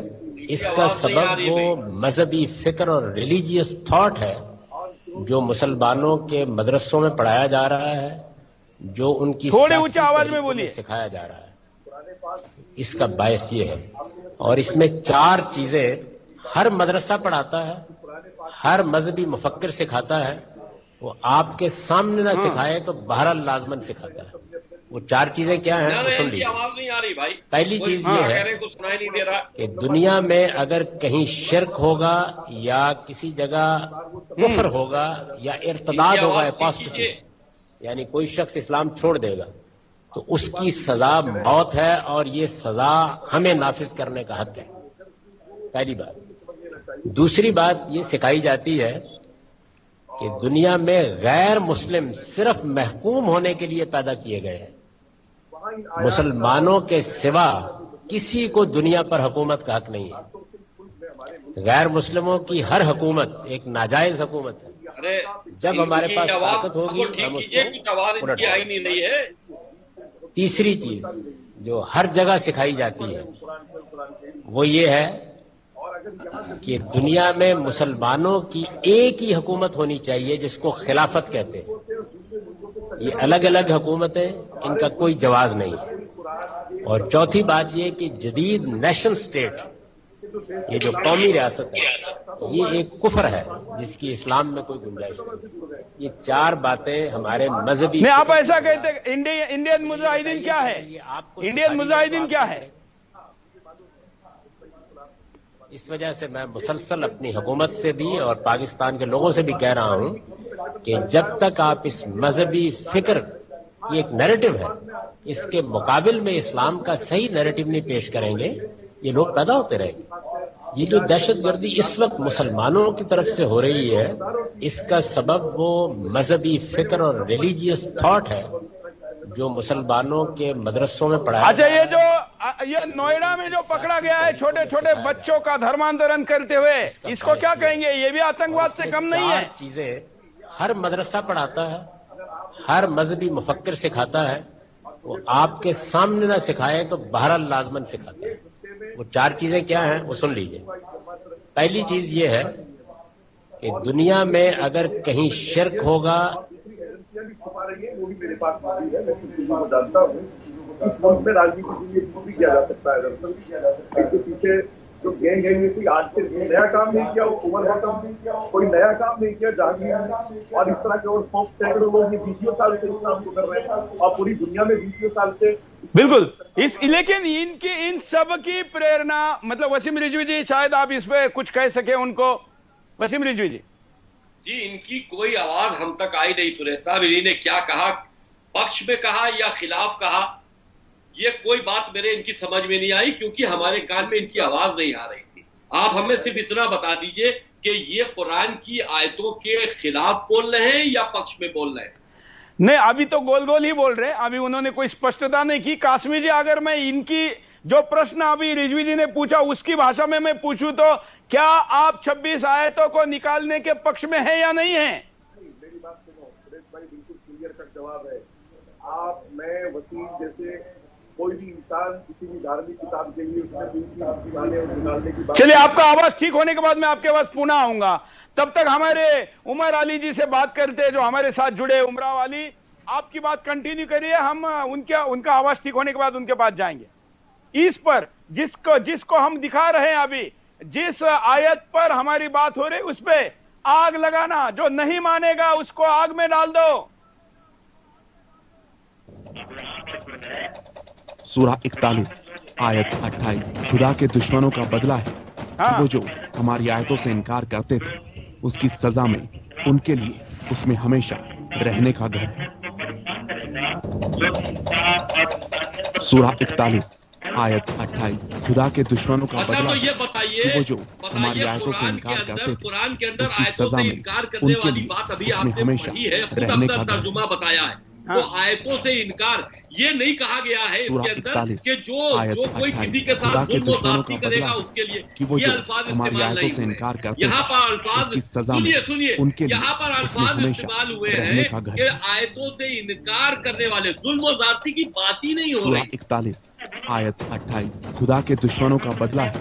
इसका सबब वो मजहबी फिक्र और रिलीजियस थॉट है जो मुसलमानों के मदरसों में पढ़ाया जा रहा है, जो उनकी थोड़ी ऊंची आवाज में बोलिए, सिखाया जा रहा है। इसका बायस ये है, और इसमें 4 चीजें हर मदरसा पढ़ाता है, हर मजहबी मुफक्किर सिखाता है, वो आपके सामने ना सिखाए तो बहरहाल लाजमन सिखाता है। वो 4 चीजें क्या हैं, सुन लीजिए। आवाज नहीं आ रही भाई। पहली चीज ये है सुनाई नहीं दे रहा कि दुनिया में अगर कहीं शिर्क होगा या किसी जगह कुफ्र होगा या इर्तिदाद होगा, अपोस्टेसी, यानी कोई शख्स इस्लाम छोड़ देगा, तो उसकी सजा मौत है, और ये सजा हमें नाफिज करने का हक है। पहली बात। दूसरी बात ये सिखाई जाती है कि दुनिया में गैर मुस्लिम सिर्फ महकूम होने के लिए पैदा किए गए हैं, मुसलमानों के सिवा किसी को दुनिया पर हुकूमत का हक नहीं है। गैर मुस्लिमों की हर हुकूमत एक नाजायज हुकूमत है। जब हमारे पास ताकत होगी हम उसको उलट देंगे। तीसरी चीज जो हर जगह सिखाई जाती है वो ये है कि दुनिया में मुसलमानों की एक ही हुकूमत होनी चाहिए जिसको खिलाफत कहते हैं। ये अलग अलग हुकूमतें, इनका कोई जवाज नहीं है। और चौथी बात ये कि जदीद नेशन स्टेट, ये जो कौमी रियासत है, ये एक कुफर है जिसकी इस्लाम में कोई गुंजाइश नहीं। ये 4 बातें हमारे मजहबी नहीं, आप ऐसा कहते इंडियन मुजाहिदीन क्या है? इंडियन मुजाहिदीन क्या है? इस वजह से मैं मुसलसल अपनी हुकूमत से भी और पाकिस्तान के लोगों से भी कह रहा हूं कि जब तक आप इस मजहबी फिक्र, ये एक नैरेटिव है, इसके मुकाबिल में इस्लाम का सही नैरेटिव नहीं पेश करेंगे, ये लोग पैदा होते रहेंगे। ये जो दहशतगर्दी इस वक्त मुसलमानों की तरफ से हो रही है, इसका सबब वो मजहबी फिक्र और रिलीजियस थॉट है जो मुसलमानों के मदरसों में पढ़ाया। अच्छा, ये नोएडा में जो पकड़ा गया है छोटे छोटे बच्चों का धर्मांतरण करते हुए, इसको क्या कहेंगे? ये भी आतंकवाद से कम नहीं है। चीजें हर मदरसा पढ़ाता है, हर मजहबी मुफक्किर सिखाता है, वो आपके सामने ना सिखाए तो बहरहाल लाजमन सिखाता है। वो 4 चीजें क्या हैं वो सुन लीजिए। पहली चीज ये है कि दुनिया में अगर कहीं शिर्क होगा, वो भी मेरे पास है, मैं जानता हूँ में राजनीति के लिए भी किया जा सकता है। इसके पीछे जो गैंग है, कोई आज से नया काम नहीं किया, उमर खत्म कोई नया काम नहीं किया जहांगीर, और इस तरह के और सैकड़ों लोग 20 साल से इस काम को कर रहे हैं, और पूरी दुनिया में 20 साल से। बिल्कुल। लेकिन इन सब की प्रेरणा, मतलब वसीम रिजवी जी, शायद आप इस पे कुछ कह सके उनको। वसीम रिजवी जी, इनकी कोई आवाज हम तक आई नहीं सुरेश साहब। इन्होंने क्या कहा, पक्ष में कहा या खिलाफ कहा, ये कोई बात मेरे इनकी समझ में नहीं आई, क्योंकि हमारे कान में इनकी आवाज नहीं आ रही थी। आप हमें सिर्फ इतना बता दीजिए कि ये कुरान की आयतों के खिलाफ बोल रहे हैं या पक्ष में बोल रहे हैं? नहीं, अभी तो गोल गोल ही बोल रहे हैं, अभी उन्होंने कोई स्पष्टता नहीं की। कासमी जी, अगर मैं इनकी जो प्रश्न अभी रिजवी जी ने पूछा उसकी भाषा में मैं पूछूं तो क्या आप 26 आयतों को निकालने के पक्ष में है या नहीं है? मेरी बात सुनो सुरेश भाई, बिल्कुल क्लियर कट जवाब है। आप, मैं, वसीम जैसे कोई भी इंसान किसी भी धार्मिक किताब के लिए निकालने की बात। चलिए, आपका आवाज ठीक होने के बाद मैं आपके पास पुनः आऊंगा। तब तक हमारे उमर अली जी से बात करते हैं जो हमारे साथ जुड़े। उमराव अली, आपकी बात कंटिन्यू करिए, हम उनका आवाज ठीक होने के बाद उनके पास जाएंगे। इस पर जिसको हम दिखा रहे हैं अभी, जिस आयत पर हमारी बात हो रही, उस पे आग लगाना, जो नहीं मानेगा उसको आग में डाल दो। सूरा 41 आयत 28 खुदा के दुश्मनों का बदला है कि वो जो हमारी आयतों से इनकार करते थे, उसकी सजा में उनके लिए उसमें हमेशा रहने का घर है। सूरा 41 आयत 28 खुदा के दुश्मनों का बदला तो ये बताइए, वो जो हमारी आयतों से इनकार करते थे, कुरान के अंदर उसकी आयतों सजा से में इनकार करने उनके वाली लिए बात अभी उसमें आपने हमेशा पढ़ी है, खुद रहने अपना का घर। तर्जुमा बताया है। तो आयतों से इनकार ये नहीं कहा गया है इसके अंदर कि जो कोई किसी के साथ जुल्म ज़्यादती करेगा उसके लिए ये अल्फाज इस्तेमाल नहीं हुए। यहाँ पर अल्फाज सुनिए यहाँ पर अल्फाज इस्तेमाल हुए हैं कि आयतों से इनकार करने वाले, जुल्म ज़्यादती की बात ही नहीं हो रही। 41 आयत 28 खुदा के दुश्मनों का बदला है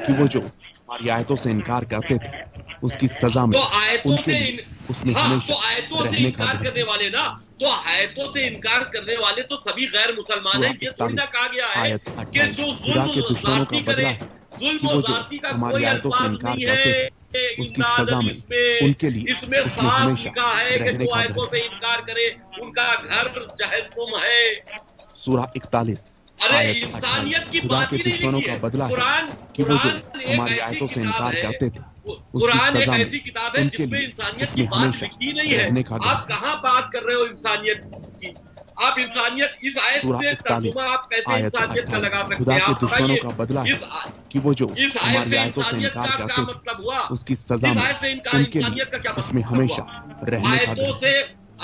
कि वो जो हमारी आयतों से इनकार करते थे उसकी सजा में उनके लिए उसमें हमेशा रहने का इनकार करने वाले ना, तो आयतों से इनकार करने वाले तो सभी गैर मुसलमान हैं। ये थोड़ी ना कहा गया है कि जो खुदा के दुश्मनों का बदला है कि वो जो हमारी आयतों से इनकार करते थे उसकी सजा में उनके लिए इसमें साफ लिखा है कि जो आयतों से इनकार करे उनका घर जहन्नुम है। सूरा 41 अरे इंसानियत की बात ही नहीं लिखी है। कुरान कि वो जो हमारी आयतों से इनकार करते थे कुरान एक ऐसी किताब है जिसमें इंसानियत की बात लिखी नहीं है। आप कहाँ बात कर रहे हो इंसानियत की? आप इंसानियत इस आयत से तर्जुमा आप कैसे इंसानियत का लगा सकते हैं? आप दुश्मनों का बदला है कि वो जो हमारी आयतों से इनकार करते थे उसकी सजा में उनके लिए उसमें हमेशा रहने का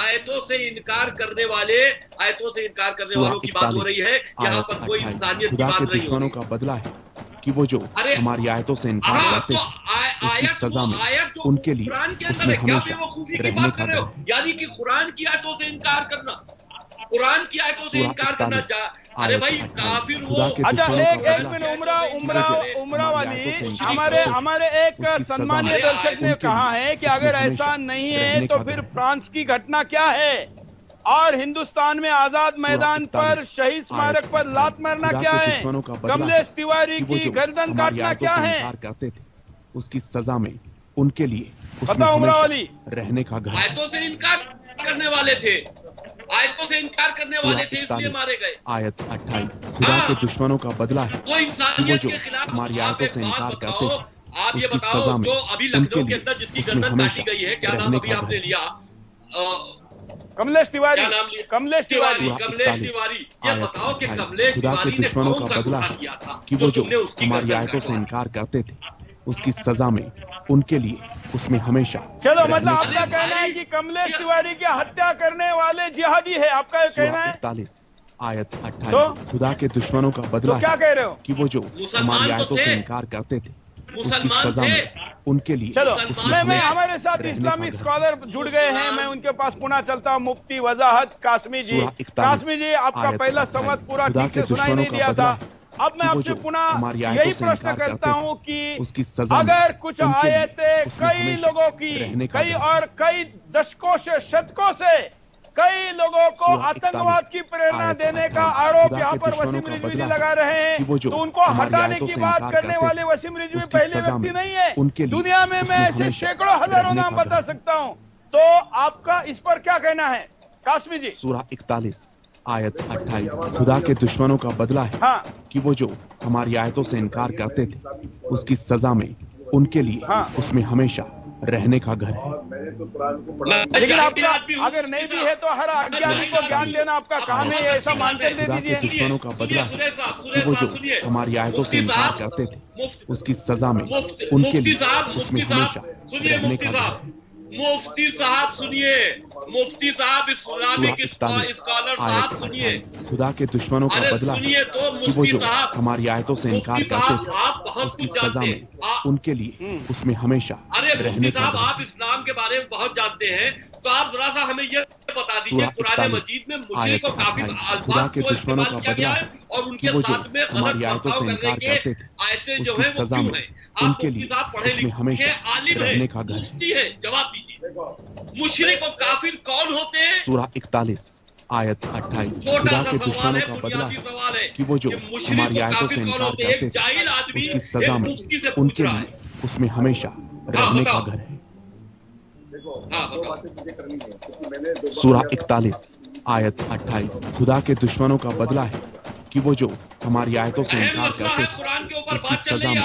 आयतों से इनकार करने वालों की बात हो रही है। यहाँ पर कोई इंसानियत की बात नहीं। दुश्मनों का बदला है कि वो जो हमारी आयतों से इनकार करते हैं उसकी सजा में उनके लिए उसमें हमेशा रहने का। यानी कि कुरान की आयतों से इनकार करना, कुरान की आयतों से इनकार करना। अरे भाई काफिर वो। अच्छा एक मिनट उमरा वाली हमारे एक सम्मानीय दर्शक ने कहा है कि अगर ऐसा नहीं है तो फिर फ्रांस की घटना क्या है और हिंदुस्तान में आजाद मैदान पर शहीद स्मारक पर लात मारना क्या है, कमलेश तिवारी की गर्दन काटना क्या है? करते थे उसकी सजा में उनके लिए बताओ उमरा वाली रहने का घर। आयतों से इनकार करने वाले थे, आयतों से इनकार करने वाले थे इसलिए मारे गए। आयत 28 खुदा के दुश्मनों का बदला है वो इंसानियत के खिलाफ। हमारी आयतों से इनकार करते थे आप ये बताओ जो अभी लखनऊ के अंदर जिसकी गर्दन काटी गई है, क्या नाम अभी आपने लिया? कमलेश तिवारी। कमलेश तिवारी ये बताओ कि कमलेश तिवारी ने कौन सा गुनाह किया था कि वो जो हमारी आयतों से इनकार करते थे उसकी सजा में उनके लिए उसमें हमेशा। चलो मतलब आपका कहना है कि कमलेश तिवारी की हत्या करने वाले जिहादी है, आपका कहना है? 41 आयत 28 खुदा के दुश्मनों का बदला क्या कह रहे हो कि वो जो हमारी आयतों से इनकार करते थे उसकी सजा में उनके लिए। चलो मैं हमारे साथ इस्लामिक स्कॉलर जुड़ गए हैं, मैं उनके पास पुनः चलता हूँ। मुफ्ती वजाहत कासमी जी। कासमी जी आपका पहला संवाद पूरा ठीक से सुनाई नहीं दिया था। अब मैं आपसे पुनः यही प्रश्न करता हूँ कि अगर कुछ आयतें कई लोगों की कई दशकों से शतकों से कई लोगों को आतंकवाद की प्रेरणा देने का आरोप यहाँ पर वसीम रिजवी जी लगा रहे हैं, तो उनको हटाने की बात करने वाले वसीम रिजवी पहले व्यक्ति नहीं है। दुनिया में मैं ऐसे सैकड़ों हजारों नाम बता सकता हूँ। तो आपका इस पर क्या कहना है कासमी जी? सूरा 41 आयत 28 खुदा के दुश्मनों का बदला है कि वो जो हमारी आयतों से इनकार करते थे उसकी सजा में उनके लिए उसमें हमेशा रहने का घर है। लेकिन आपका अगर नहीं भी है तो हर अज्ञानी को ज्ञान देना आपका काम है, ऐसा मानकर दे दीजिए। दुश्मनों का बदला है कि वो जो हमारी आयतों से इनकार करते थे उसकी सजा में उनके लिए उसमें हमेशा रहने का घर है। मुफ्ती साहब सुनिए, मुफ्ती साहब इस्लामिक स्कॉलर साहब सुनिए। खुदा के दुश्मनों का बदला है कि वो जो हमारी आयतों से इनकार करते थे उसकी सजा में उनके लिए उसमें हमेशा रहने का घर। आप इस्लाम के बारे में बहुत जानते हैं, तो आप जरा सा हमें ये बता दीजिए कुरान मजीद में मुशरिक को काफी अल्फाज को इस्तेमाल किया गया है और उनके साथ में हमारी आयतों से इनकार करते थे आयतें जो है वो सजा में उनके लिए उसमें हमेशा रहने का घर है। जवाब दीजिए, मुशरिक और काफिर कौन होते हैं? सूरा 41 आयत 28 खुदा के दुश्मनों का बदला है कि वो जो हमारी आयतों से इनकार करते थे उसकी सजा में उनके लिए उसमें हमेशा रहने का घर है। सूरा 41 आयत 28 खुदा के दुश्मनों का बदला है कि वो जो हमारी आयतों से इनकार करते थे उसकी सजा में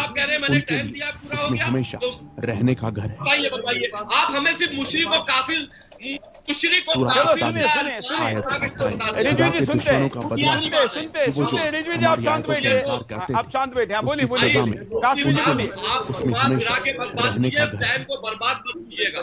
उनके लिए उसमें हमेशा रहने का घर है। बताइए आप हमें सिर्फ मुशरिक और काफिर मुशरिक को सूरह काफिर इकतालीस का आयत 28 रिजवी खुदा जी के सुनते दुश्मनों का बदला है सुनते कि वो जो रिजवी जी आप हमारी शांत आयतों से बैठिए, इनकार करते आप शांत बैठे, हाँ बोलिए उसकी सजा में कासिम जी बोलिए। उसमें हमेशा रहने का घर टाइम को बर्बाद मत कीजिएगा,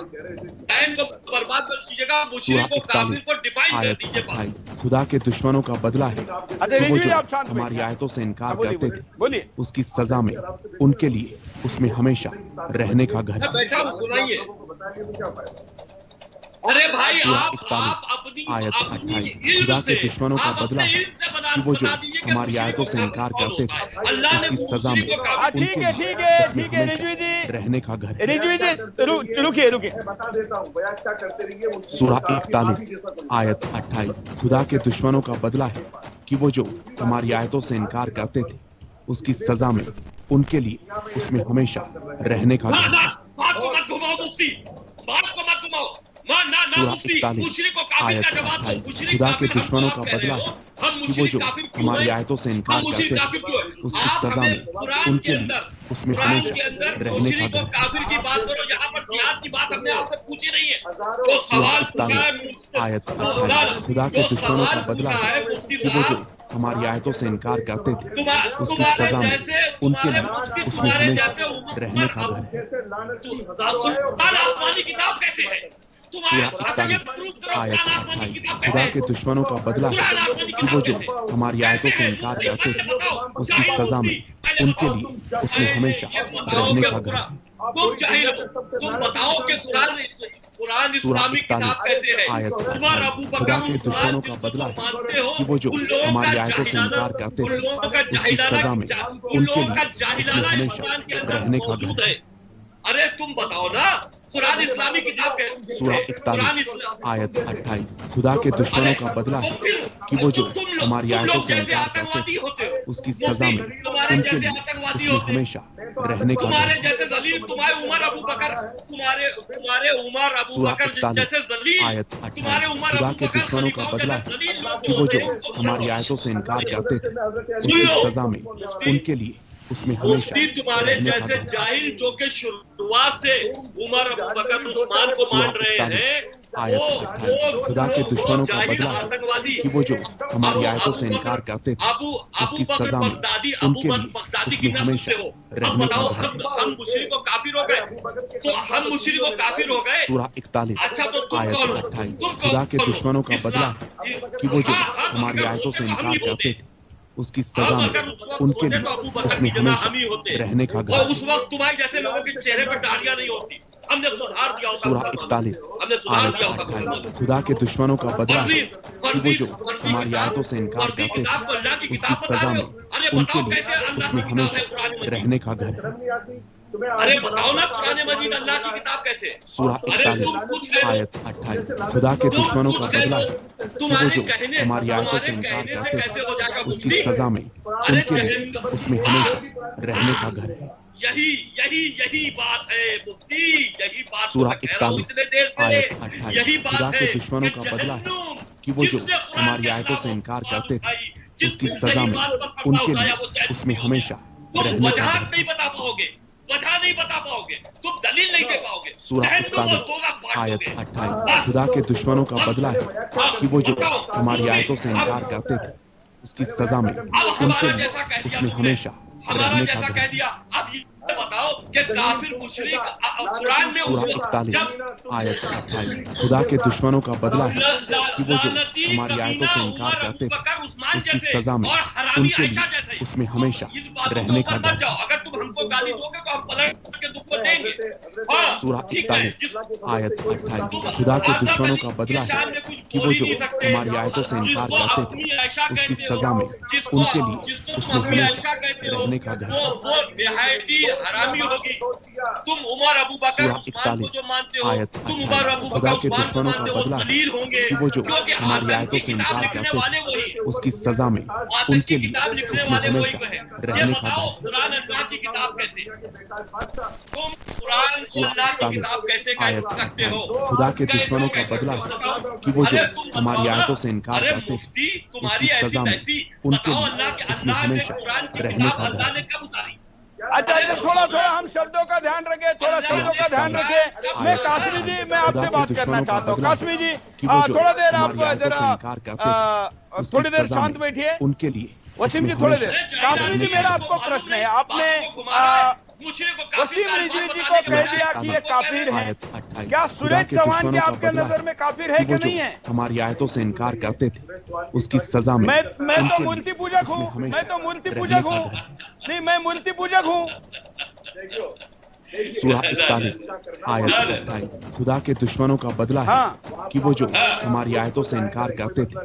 टाइम को बर्बाद मत कीजिएगा, सूरह मुशरिक को काफिर 41 को डिफाइन कर आयत दीजिए। 28 खुदा के दुश्मनों का बदला है अच्छा कि वो रिजवी जी जो आप शांत हमारी बैठिए, आयतों से इनकार बोलिए करते थे बोलिए। उसकी सजा में उनके लिए उसमें हमेशा रहने का घर मैं है। बैठा हूँ, सुनाइए। अरे भाई सूरह आप 41 अपनी आयत अपनी 28 इल्म खुदा के से, दुश्मनों का आप बदला अपने है इल्म से कि वो जो बता दीजिए कि हमारी मुशरिक आयतों को से इनकार कौन करते होता है। थे अल्लाह ने उसकी सजा मुशरिक में को काफिर उनके लिए ठीक उसमें है हमेशा रिजवी जी, रहने का घर है। रिजवी जी रुकिए बता देता हूँ, बयान क्या करते रहिए। सूरह 41 आयत 28 खुदा के दुश्मनों का बदला है कि वो जो हमारी आयतों से इनकार करते थे उसकी सजा में उनके लिए उसमें हमेशा रहने का घर है। बात को मत घुमाओ मुफ्ती, बात को मत घुमाओ। ना सूरह मुफ्ती, 41 मुशरिक को काफिर आयत का जवाब दो। 28 मुशरिक खुदा के काफिर, हम दुश्मनों आप का कह रहे बदला हो, है हम कि वो मुशरिक जो काफिर क्यों हमारी हैं? आयतों से हम इनकार मुशरिक करते काफिर थे क्यों हैं? उसकी आप सजा हमें में कुरान उनके के लिए अंदर, उसमें कुरान हमेशा के अंदर रहने का मुशरिक और घर है। काफिर की बात करो। यहाँ पर जिहाद की बात हमने आपसे पूछी नहीं है। तो सवाल सूरह पूछा है 41 आयत 28 खुदा के दुश्मनों का बदला है कि वो जो हमारी आयतों से इनकार करते थे उसकी सजा में उनके लिए उसमें हमेशा रहने का घर है। आसमानी किताब कहते हैं। सूरह 41 आयत 28 खुदा के दुश्मनों का बदला है कि वो जो हमारी आयतों से इनकार करते थे उसकी सजा में उनके लिए उसमें हमेशा रहने का घर है। तुम जाहिल हो, तुम बताओ कि कुरान सूरह इस्लामिक किताब 41 कैसे है? आयत उमर, अबू 28 बकर, खुदा के उस्मान दुश्मनों का जिनको बदला तुम है मानते हो, कि वो जो उन लोगों हमारी का आयतों से जाहिलाना, इनकार करते उन थे लोगों का उसकी जाहिलाना, सजा में उन उनके लोगों का लिए जाहिलाना उसमें इस कुरान के हमेशा अंदर रहने का मौजूद घर है। है। अरे तुम बताओ ना, कुरान इस्लामिक किताब कैसे? सूरह 41 आयत 28 खुदा के दुश्मनों का बदला है कि वो जो हमारी आयतों से इनकार करते थे उसकी सजा में उनके लिए उसमें हमेशा रहने का घर तुम्हारे है। जैसे जलील, तुम्हारे उमर अबू बकर, तुम्हारे उमर अबू सूरह बकर 41 जैसे जलील, आयत तुम्हारे 28 उमर खुदा अबू के बकर दुश्मनों का खलीफाओं बदला जैसे है जलील लोग कि वो जो होते हैं। हमारी आयतों से इनकार करते थे उसकी सजा में उनके लिए उसमें हमेशा मुफ्ती तुम्हारे रहने का जैसे घर है। जाहिल जो कि शुरुआत से उमर अबू बकर उस्मान को मान रहे हैं, आयत 28 खुदा के दुश्मनों का बदला है आतंकवादी कि वो जो हमारी आयतों से इनकार करते थे उसकी सजा में उनके लिए उसमें हमेशा रहने का घर है। हम मुशरिक को काफिर हो गए, तो हम मुशरिक को काफिर हो गए। सूरह 41 अच्छा, तो तुम आयत कौन हो? 28 तुम खुदा के कौन हो? दुश्मनों का बदला है कि वो जो हमारी आयतों से इनकार करते थे उसकी सजा में उनके लिए उसमें हमेशा रहने का घर और है। उस वक्त तुम्हारे जैसे लोगों के चेहरे पर दाढ़ियां नहीं होती। हमने सुधार किया होता, सूरह 41 हमने सुधार आयत किया होता। 28 खुदा के दुश्मनों का बदला है कि वो जो हमारी आयतों से इनकार करते थे उसकी सजा में उनके लिए उसमें हमेशा रहने का घर है। अरे बताओ ना, कुरान मजीद अल्लाह की किताब कैसे? सूरह 41 आयत 28 खुदा के दुश्मनों का बदला है कि वो जो हमारी आयतों से इनकार करते थे उसकी सजा में उनके लिए उसमें हमेशा रहने का घर है। यही बात है मुफ्ती, यही बात सूरह मैं कह रहा हूं 41 इतने देर से। आयत 28 यही बात खुदा के है दुश्मनों कि का बदला है जहन्नुम कि वो जो जिसने कुरान हमारी के आयतों से खिलाफ इनकार आवाज करते उठाई, थे उसकी जिसने सजा सही में बात पर पर्दा उनके उठाया, लिए वो जहन्नुम उसमें हो हमेशा गया। तुम रहने का वजह घर है। नहीं बता पाओगे, वजह नहीं बता पाओगे, तुम दलील नहीं दे पाओगे। सूरह जहन्नुम और 41 दोज़ख बांट आयत दोगे। 28 खुदा के दुश्मनों का बदला है कि वो जो हमारी आयतों से इनकार करते थे उसकी सजा में अब उनके हमारा लिए जैसा कह दिया उसमें तुमने, हमेशा हमारा रहने का जैसा घर कह है। दिया। अब ये बताओ कि काफिर मुशरिक कुरान में सूरह 41 आयत 28 खुदा के दुश्मनों का बदला है कि वो जो हमारी आयतों से इनकार करते थे उसकी सजा में उनके लिए उसमें हमेशा रहने का घर है। अगर तुम हमको गाली दोगे तो हम पलट के तुमको देंगे। हाँ, सूरह ठीक है। 41 आयत 28 खुदा के दुश्मनों का बदला है कि वो जो हमारी आयतों से इनकार करते थे उसकी सजा में उनके लिए उसमें हमेशा रहने का घर है। वो बेहयाती हरामी होगी। तुम उमर अबू बकर सूरह उस्मान को 41 जो मानते हो, आयत तुम उमर अबू 28 खुदा बकर के उस्मान को दुश्मनों का मानते हो, बदला है दलील होंगे कि वो जो क्योंकि हमारी आतंक आयतों की से किताब इनकार लिखने करते वाले वही थे हैं। उसकी सजा में आतंक उनके की किताब लिए लिखने उसमें वाले वही हमेशा हैं। ये रहने का बताओ घर है। कुरान अल्लाह की किताब कैसे? तुम कुरान को अल्लाह की किताब कैसे कह आयत सकते हो? 28 खुदा के दुश्मनों का बदला है कि वो जो हमारी आयतों से इनकार अरे करते मुफ्ती, थे तुम्हारी उसकी ऐसी सजा में तैसी उनके बताओ, लिए अल्लाह के उसमें अल्लाह ने हमेशा कुरान की रहने किताब का घर अल्लाह है। ने कब उतारी? अच्छा थोड़ा थोड़ा हम शब्दों का ध्यान रखें, थोड़ा शब्दों का ध्यान रखें। मैं कासमी जी, मैं आपसे बात करना चाहता हूँ। कासमी जी थोड़ा देर आप जरा थोड़ी देर शांत बैठिए उनके लिए। वसीम जी थोड़ी देर। कासमी जी मेरा आपको प्रश्न है, आपने वसीम रिजवी जी को कह दिया कि ये काफिर हैं, क्या सुरेश चौहान के आपके नजर में काफिर है कि नहीं है? हमारी आयतों से इनकार करते थे, उसकी सजा में मैं तो मूर्ति पूजक हूँ, मैं तो मूर्ति पूजक हूँ, नहीं मैं मूर्ति पूजक हूँ। सूरा 41 आयत 28 खुदा के दुश्मनों का बदला है कि वो जो हमारी आयतों से इनकार करते थे,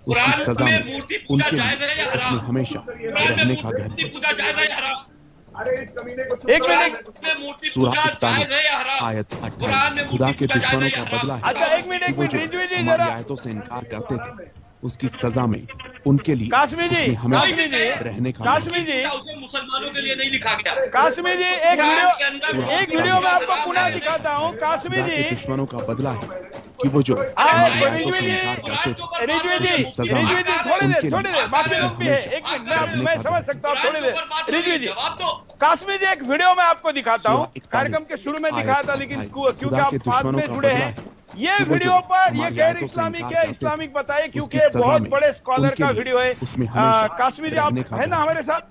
उसकी सजा में उनके लिए उसमें हमेशा रहने का घर। एक मिनट, सूरा 41 आयत 28 खुदा के दुश्मनों का बदला है। अच्छा एक मिनट हमारी आयतों से इनकार करते थे, उसकी सजा में उनके लिए कासमी जी रहने का। कासमी जी मुसलमानों के लिए नहीं लिखा गया। कासमी जी एक वीडियो में आपको पुनः दिखाता हूँ। कासमी जी दुश्मनों का बदला है कि वो जो हमारी आयतों से इनकार करते थे, रिजवी जी थोड़ी देर बाकी लोग भी है। एक मिनट मैं समझ सकता हूँ, थोड़ी देर रिजवी जी। कासमी जी एक वीडियो में आपको दिखाता हूँ, कार्यक्रम के शुरू में दिखाया था लेकिन क्योंकि आप बाद में जुड़े हैं, ये वीडियो पर ये गैर इस्लामिक है, इस्लामिक बताइए क्योंकि बहुत बड़े स्कॉलर का वीडियो है। कासमी जी आप है ना हमारे साथ?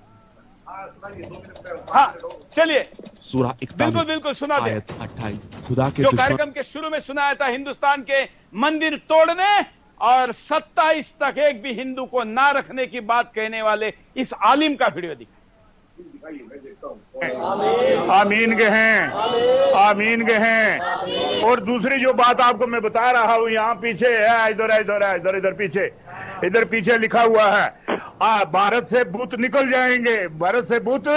हाँ चलिए सूरा 41 बिल्कुल सुना दे। 28 खुदा के जो कार्यक्रम के शुरू में सुनाया था, हिंदुस्तान के मंदिर तोड़ने और 27 तक एक भी हिंदू को ना रखने की बात कहने वाले इस आलिम का वीडियो दिखा। आमीन के हैं। और दूसरी जो बात आपको मैं बता रहा हूँ, यहाँ पीछे है, इधर पीछे लिखा हुआ है, भारत से भूत निकल जाएंगे, भारत से भूत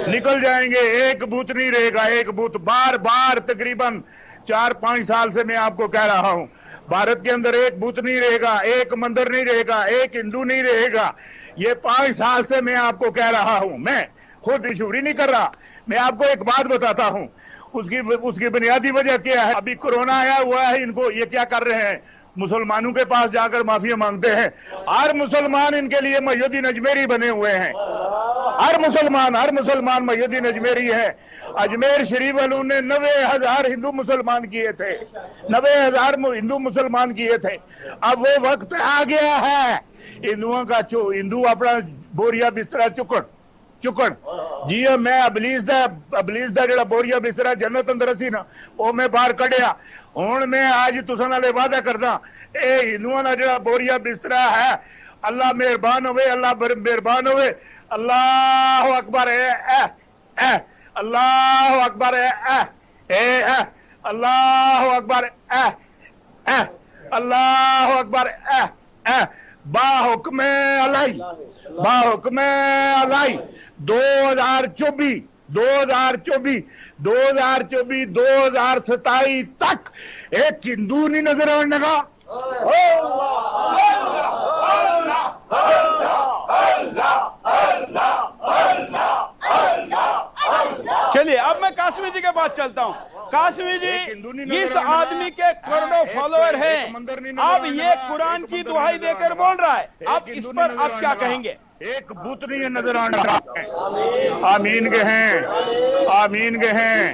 निकल जाएंगे, एक भूत नहीं रहेगा, एक भूत। बार बार तकरीबन 4-5 साल से मैं आपको कह रहा हूँ, भारत के अंदर एक भूत नहीं रहेगा, एक मंदिर नहीं रहेगा, एक हिंदू नहीं रहेगा। ये 5 साल से मैं आपको कह रहा हूं, मैं खुद इशूरी नहीं कर रहा। मैं आपको एक बात बताता हूं, उसकी बुनियादी वजह क्या है। अभी कोरोना आया हुआ है, इनको ये क्या कर रहे हैं, मुसलमानों के पास जाकर माफिया मांगते हैं। हर मुसलमान इनके लिए मयूद्दीन अजमेरी बने हुए हैं। हर मुसलमान मयूद्दीन अजमेरी है। अजमेर शरीफ वालों ने 90,000 हिंदू मुसलमान किए थे, 90,000 हिंदू मुसलमान किए थे। अब वो वक्त आ गया है हिंदुओं का, हिंदू अपना बोरिया बिस्तरा चुकन जी। मैं अबलीस दा जेड़ा बोरिया बिस्तरा जन्नत अंदर सी ना, वो मैं बाहर कढ़िया। हुण मैं आज तुसां नाल वादा करदा, ए हिंदुओं दा जेड़ा बोरिया बिस्तरा है, अल्लाह मेहरबान होवे, अल्लाह मेहरबान होवे। अल्लाह अकबर है, अल्लाह अकबर है, अल्लाह अकबर है, अल्लाह अकबर है। बाहुक्म अलाई 2027 तक एक हिंदू नहीं नजर आने का। चलिए अब मैं कासमी जी के पास चलता हूँ। कासमी जी इस आदमी के करोड़ों फॉलोअर हैं, अब ये कुरान की दुहाई देकर बोल रहा है, आप इस पर आप क्या कहेंगे? एक भूत नहीं नजर आने का। आमीन के हैं।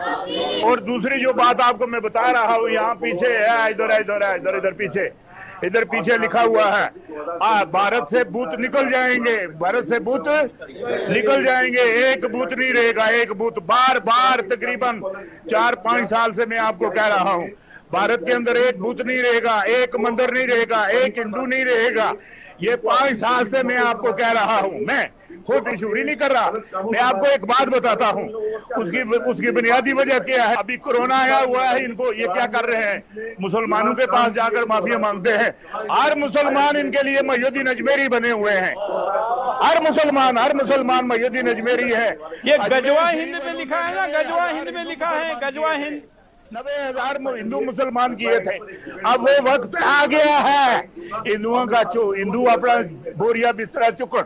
और दूसरी जो बात आपको मैं बता रहा हूँ, यहाँ पीछे है, इधर पीछे लिखा हुआ है, भारत से भूत निकल जाएंगे, भारत से भूत निकल जाएंगे, एक भूत नहीं रहेगा, एक भूत। बार बार तकरीबन 4-5 साल से मैं आपको कह रहा हूं, भारत के अंदर एक भूत नहीं रहेगा, एक मंदिर नहीं रहेगा, एक हिंदू नहीं रहेगा। ये 5 साल से मैं आपको कह रहा हूं, मैं खुद इशूरी नहीं कर रहा। मैं आपको एक बात बताता हूं, उसकी बुनियादी वजह क्या है। अभी कोरोना आया हुआ है, इनको ये क्या कर रहे हैं, मुसलमानों के पास जाकर माफिया मांगते हैं। हर मुसलमान इनके लिए मयूद्दीन अजमेरी बने हुए हैं। हर मुसलमान मयूद्दीन अजमेरी है। ये गजवा हिंद में लिखा है ना, गजवा हिंद में लिखा है, गजवा हिंद। 90,000 हिंदू मुसलमान किए थे। अब वो वक्त आ गया है हिंदुओं का, हिंदू अपना बोरिया बिस्तरा चुकन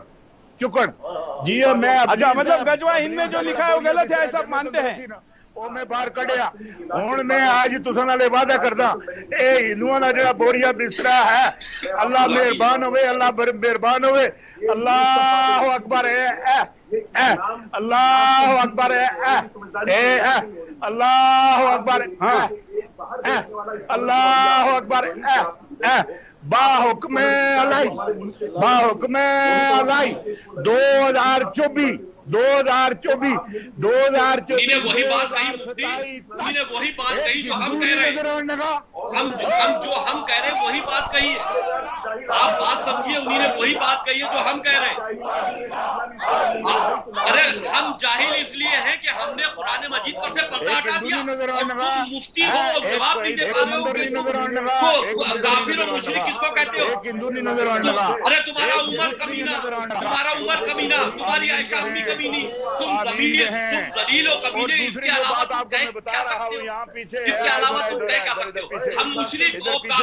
जी। मैं अच्छा मतलब गजवा हिंद में जो लिखा है वो गलत है, ऐसा मानते हैं? वो मैं बाहर कढ़िया। हुण मैं आज तुसां नाल वादा करदा, ए हिंदुओं दा जेड़ा बोरिया बिस्तरा है, अल्लाह मेहरबान होवे, अल्लाह मेहरबान होवे। अल्लाह अकबर अल्लाह अकबर, अल्लाह अकबर, अल्लाह अकबर, बाहुक्म अलाई 2024 वही बात कही जो हम कह रहे हैं, हम कह रहे हैं वही बात कही है। आप बात समझिए, उन्हीं ने वही बात कही है जो हम कह रहे हैं। अरे हम जाहिल इसलिए हैं कि हमने कुरान मजीद पर से पर्दा हटा दिया, और मुफ्ती हो और जवाब नहीं दे पा रहे हो। काफिर और मुशरिक किसको कहते हो? अरे तुम्हारा उमर कमीना, तुम्हारी आयशा अम्मी कमीनी, तुम कमीने, तुम जलील हो कमीने। इसके अलावा तुम कह क्या सकते हो? इसके अलावा तुम कह क्या सकते हो? हम मुशरिक हो का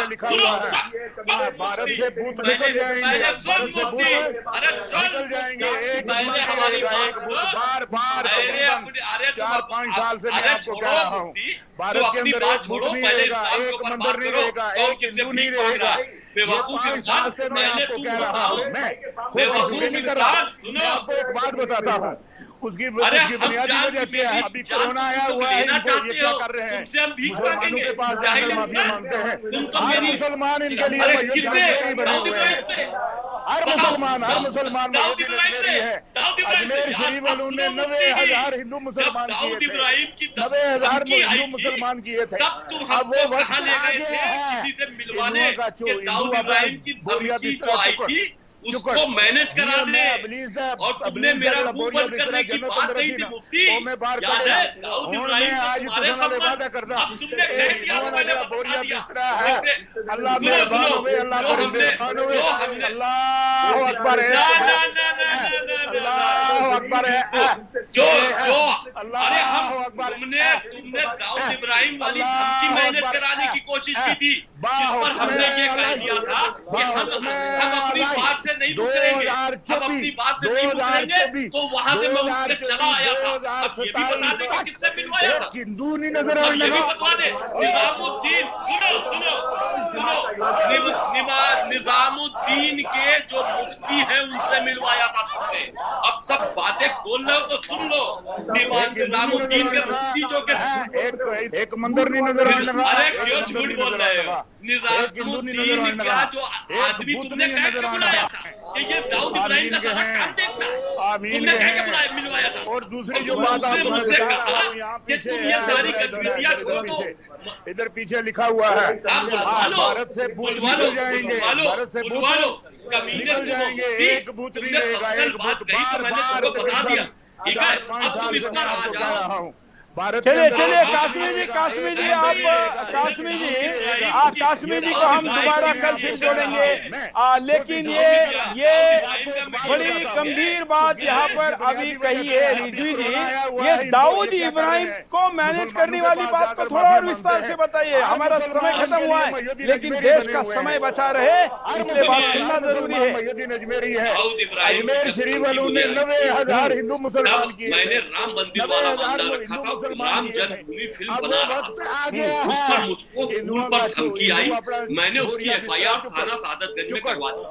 भारत से बूथ निकल जाएंगे, अरे निकल जाएंगे। पहले हमारी बार 4-5 साल से मैं आपको कह रहा हूँ, भारत के अंदर एक बूथ नहीं रहेगा, एक मंदिर नहीं रहेगा, एक हिंदू नहीं रहेगा। 5 साल से मैं आपको कह रहा हूँ, मैं नहीं कर रहा। मैं आपको एक बात बताता हूँ, उसकी बुनियादी वजह क्या है? अभी कोरोना आया हुआ है, इनको ये क्या कर रहे हैं? मुसलमानों के पास जाकर माफी मांगते हैं। हर मुसलमान इनके लिए बने हुए हैं। हर मुसलमान मोहम्मदी नजमेरी है। अजमेर शरीफ वालों ने 90,000 हिंदू मुसलमान किए थे, 90,000 हिंदू मुसलमान किए थे। अब वो वक्त आ गया है, हिंदुओं का हिंदू बोरिया बिस्तरा उसको मैनेज कराने, और तुमने मेरा मुंह बंद करने की बात कही थी मुफ्ती, याद है? दाऊद इब्राहिम आज वादा करता, तुमने कह दिया तो मैंने बोरिया बिस्तरा है। अल्लाह मेहरबान हुए, अल्लाह मेहरबान हुए, अल्लाह अकबर है, अल्लाह अकबर है। जो अरे तुमने दाऊद इब्राहिम वाली धमकी मैनेज कराने की कोशिश की थी, जिस पर हमने ये कह दिया था कि हम अपनी बात से नहीं मुकरेंगे, हम अपनी बात से नहीं मुकरेंगे। तो वहां से मैं उठ के चला आया था। अब ये भी बता दे कि किससे मिलवाया था, हिंदू नहीं नजर ये भी बता दे। निजामुद्दीन, निजामुद्दीन के जो मुफ्ती हैं उनसे मिलवाया था तुमने। अब सब बातें खोल लो तो सुन लो। निजामुद्दीन के मुफ्ती जो के एक मंदिर नहीं नजर आने लगा। अरे क्यों झूठ बोल रहे हो? निजामुद्दीन का जो आदमी तुमने कह के बुलाया था कि ये दाऊद इब्राहिम का सारा काम देखना, तुमने कह के बुलाया मिलवाया था। और दूसरी जो बात आपने मुझसे कहा कि तुम ये सारी गतिविधियां छोड़ दो। इधर पीछे लिखा हुआ है, भारत से बूथ निकल जाएंगे, भारत से बूथ निकल जाएंगे, एक बूथ नहीं रहेगा, एक बूथ बार बता दिया। ठीक है, अब तुम इस पर आ जाओ। चलिए कासमी जी, आप कासमी जी को हम दोबारा कल फिर जोड़ेंगे। लेकिन ये बड़ी गंभीर बात यहाँ पर अभी कही है रिजवी जी, ये दाऊद इब्राहिम को मैनेज करने वाली बात को थोड़ा और विस्तार से बताइए। हमारा समय खत्म हुआ है, लेकिन देश का समय बचा रहे, इसलिए बात सुनना जरूरी है। अजमेर शरीफ वालों ने 90,000 हिंदू मुसलमान किए। मैंने राम मंदिर वाला मामला रखा था, राम जन्मभूमि फिल्म बना रहा था, उस पर मुझको स्कूल पर धमकी आई, मैंने उसकी FIR थाना सादतगंज में करवा दी।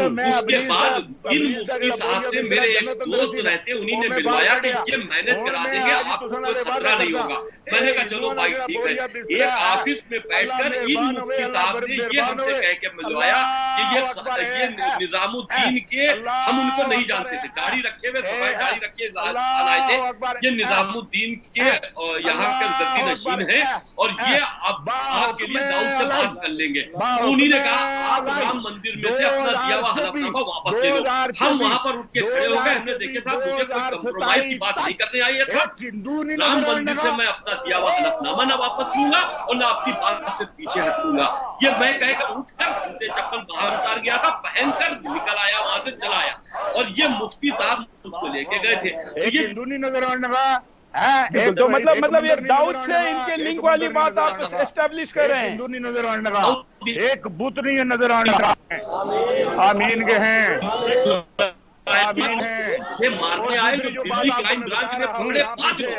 उसके बाद इन मुफ्ती साहब से मेरे एक दोस्त रहते, उन्हीं ने मिलवाया कि ये मैनेज करा देंगे, आपको कोई खतरा नहीं होगा। मैंने कहा चलो भाई ठीक है। एक ऑफिस में बैठकर इन मुफ्ती साहब ने ये हमसे कह के मिलवाया कि ये निजामुद्दीन के, हम उनको नहीं जानते थे, गाड़ी रखे हुए, सफाई गाड़ी रखे आए थे, ये निजामुद्दीन के यहाँ के गद्दी नशीन है, और ये अब आपके लिए दाऊद से बात कर लेंगे। उन्हीं ने कहा आप राम मंदिर में से अपना दिया हुआ हलफनामा वापस ले लो। हम वहां पर उठ के खड़े हो गए, हमने देखे था मुझे कोई कंप्रोमाइज की बात नहीं करने आई है। राम मंदिर से मैं अपना दिया हुआ हलफनामा न वापस लूंगा और न आपकी बात से पीछे हटूंगा। ये मैं कहकर उठकर जूते चप्पल बाहर उतार गया था, पहनकर निकल आया, वहां से चला आया, और ये मुफ्ती साहब उसको लेके गए थे। ये हिंदू नहीं नजर आने लगा। तो मतलब ये दाऊद से इनके लिंक वाली बात आप एस्टेब्लिश कर रहे हैं। हिंदू नहीं नजर आने लगा, एक बूथ नहीं नजर आने लगा। आमीन के हैं। ये मारने आए जो दिल्ली क्राइम ब्रांच ने पकड़े 5 लोग,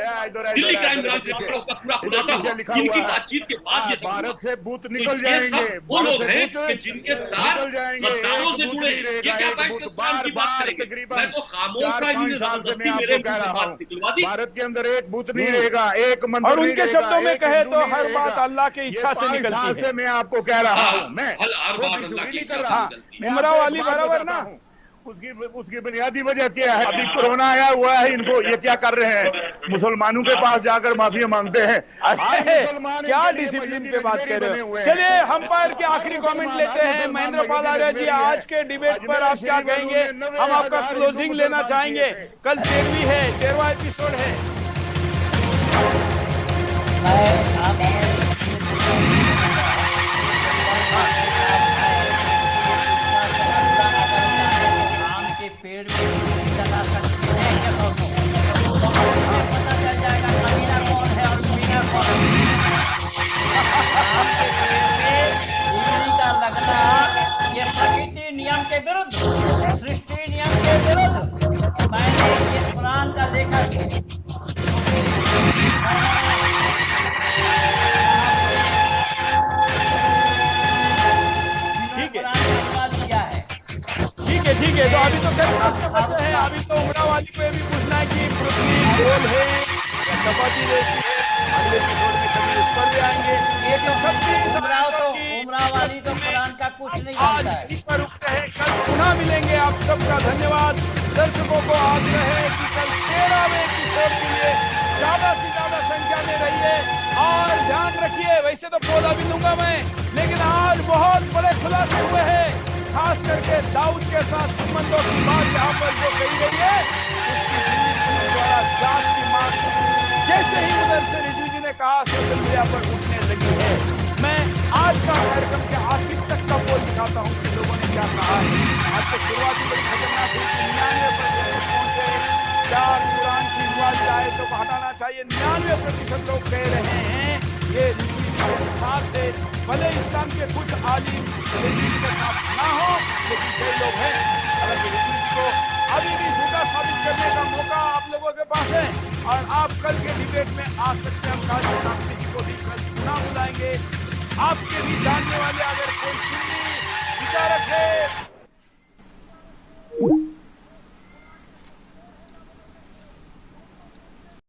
दिल्ली क्राइम ब्रांच ने पकड़ा, उसका पूरा खुलासा हुआ। इनकी बातचीत के बाद ये भारत से बूथ निकल जाएंगे, वो लोग हैं कि जिनके तार मतदारों से जुड़े, ये क्या बात की बात करेंगे? मैं तो खामोश था, इन्होंने जबरदस्ती मेरे मुंह से बात निकलवा दी। भारत के अंदर एक बूथ नहीं रहेगा, एक मंदिर और उनके शब्दों में कहे तो हर बात अल्लाह की इच्छा से निकलती है। मैं आपको कह रहा हूँ, मैं हर बात अल्लाह की इच्छा से निकलती है। उमरा वाली बराबर ना, उसकी बुनियादी वजह क्या है? अभी कोरोना आया हुआ है, इनको ये क्या कर रहे हैं? मुसलमानों के पास जाकर माफी मांगते हैं। क्या डिसिप्लिन पे बात कर रहे हो? चलिए हम पर के आखिरी कमेंट लेते हैं। महेंद्र पाल आर्य जी, आज के डिबेट पर आप क्या कहेंगे? हम आपका क्लोजिंग लेना चाहेंगे। कल 13वां एपिसोड है। पेड़ में लगा सकते हैं क्या दोस्तों? पता चल जाएगा कमीना कौन है और मीना कौन है। आपके पेड़ पे उंगली का लगना ये प्रकृति नियम के विरुद्ध, सृष्टि नियम के विरुद्ध। मैंने ये कुरान का देखा। ठीक है, तो अभी तो बच्चे हैं, अभी तो उमरा वाली पे भी पूछना है कि पृथ्वी गोल है या चपाती जैसी है। अगले एपिसोड में कभी उस पर भी आएंगे। ये तो उमरा वाली तो कुरान का कुछ नहीं जानता है। इस पर रुकते हैं, कल पुनः मिलेंगे। आप सबका धन्यवाद। दर्शकों को आग्रह है कि कल 13वें एपिसोड के लिए ज्यादा से ज्यादा संख्या में रहिए और ध्यान रखिए। वैसे तो पौधा भी लूंगा मैं, लेकिन आज बहुत बड़े खुलासे हुए हैं, खास करके दाऊद के साथ संबंधों की बात यहाँ पर जो कही गई है, उसकी दिल्ली पुलिस द्वारा जांच की मांग जैसे ही उधर से रिजू जी ने कहा सोशल मीडिया पर उठने लगी है। मैं आज का कार्यक्रम के आखिर तक का पोल दिखाता हूँ कि लोगों ने क्या कहा है। आज तो शुरुआती बड़ी खतरनाक हुई कि 99% पहुंचे क्या कुरान की विवादित आयतों को हटाना चाहिए। 99% लोग कह रहे हैं ये रिजू जी के साथ है। भले इस्लाम के कुछ आलिम रिजू के साथ ना हो, लेकिन कई लोग हैं। हालांकि रिजू जी को अभी भी झूठा साबित करने का मौका आप लोगों के पास है और आप कल के डिबेट में आ सकते हैं। हम काजी साहब जी को भी कल पुनः बुलाएंगे। आपके भी जानने वाले अगर कोई सुन्नी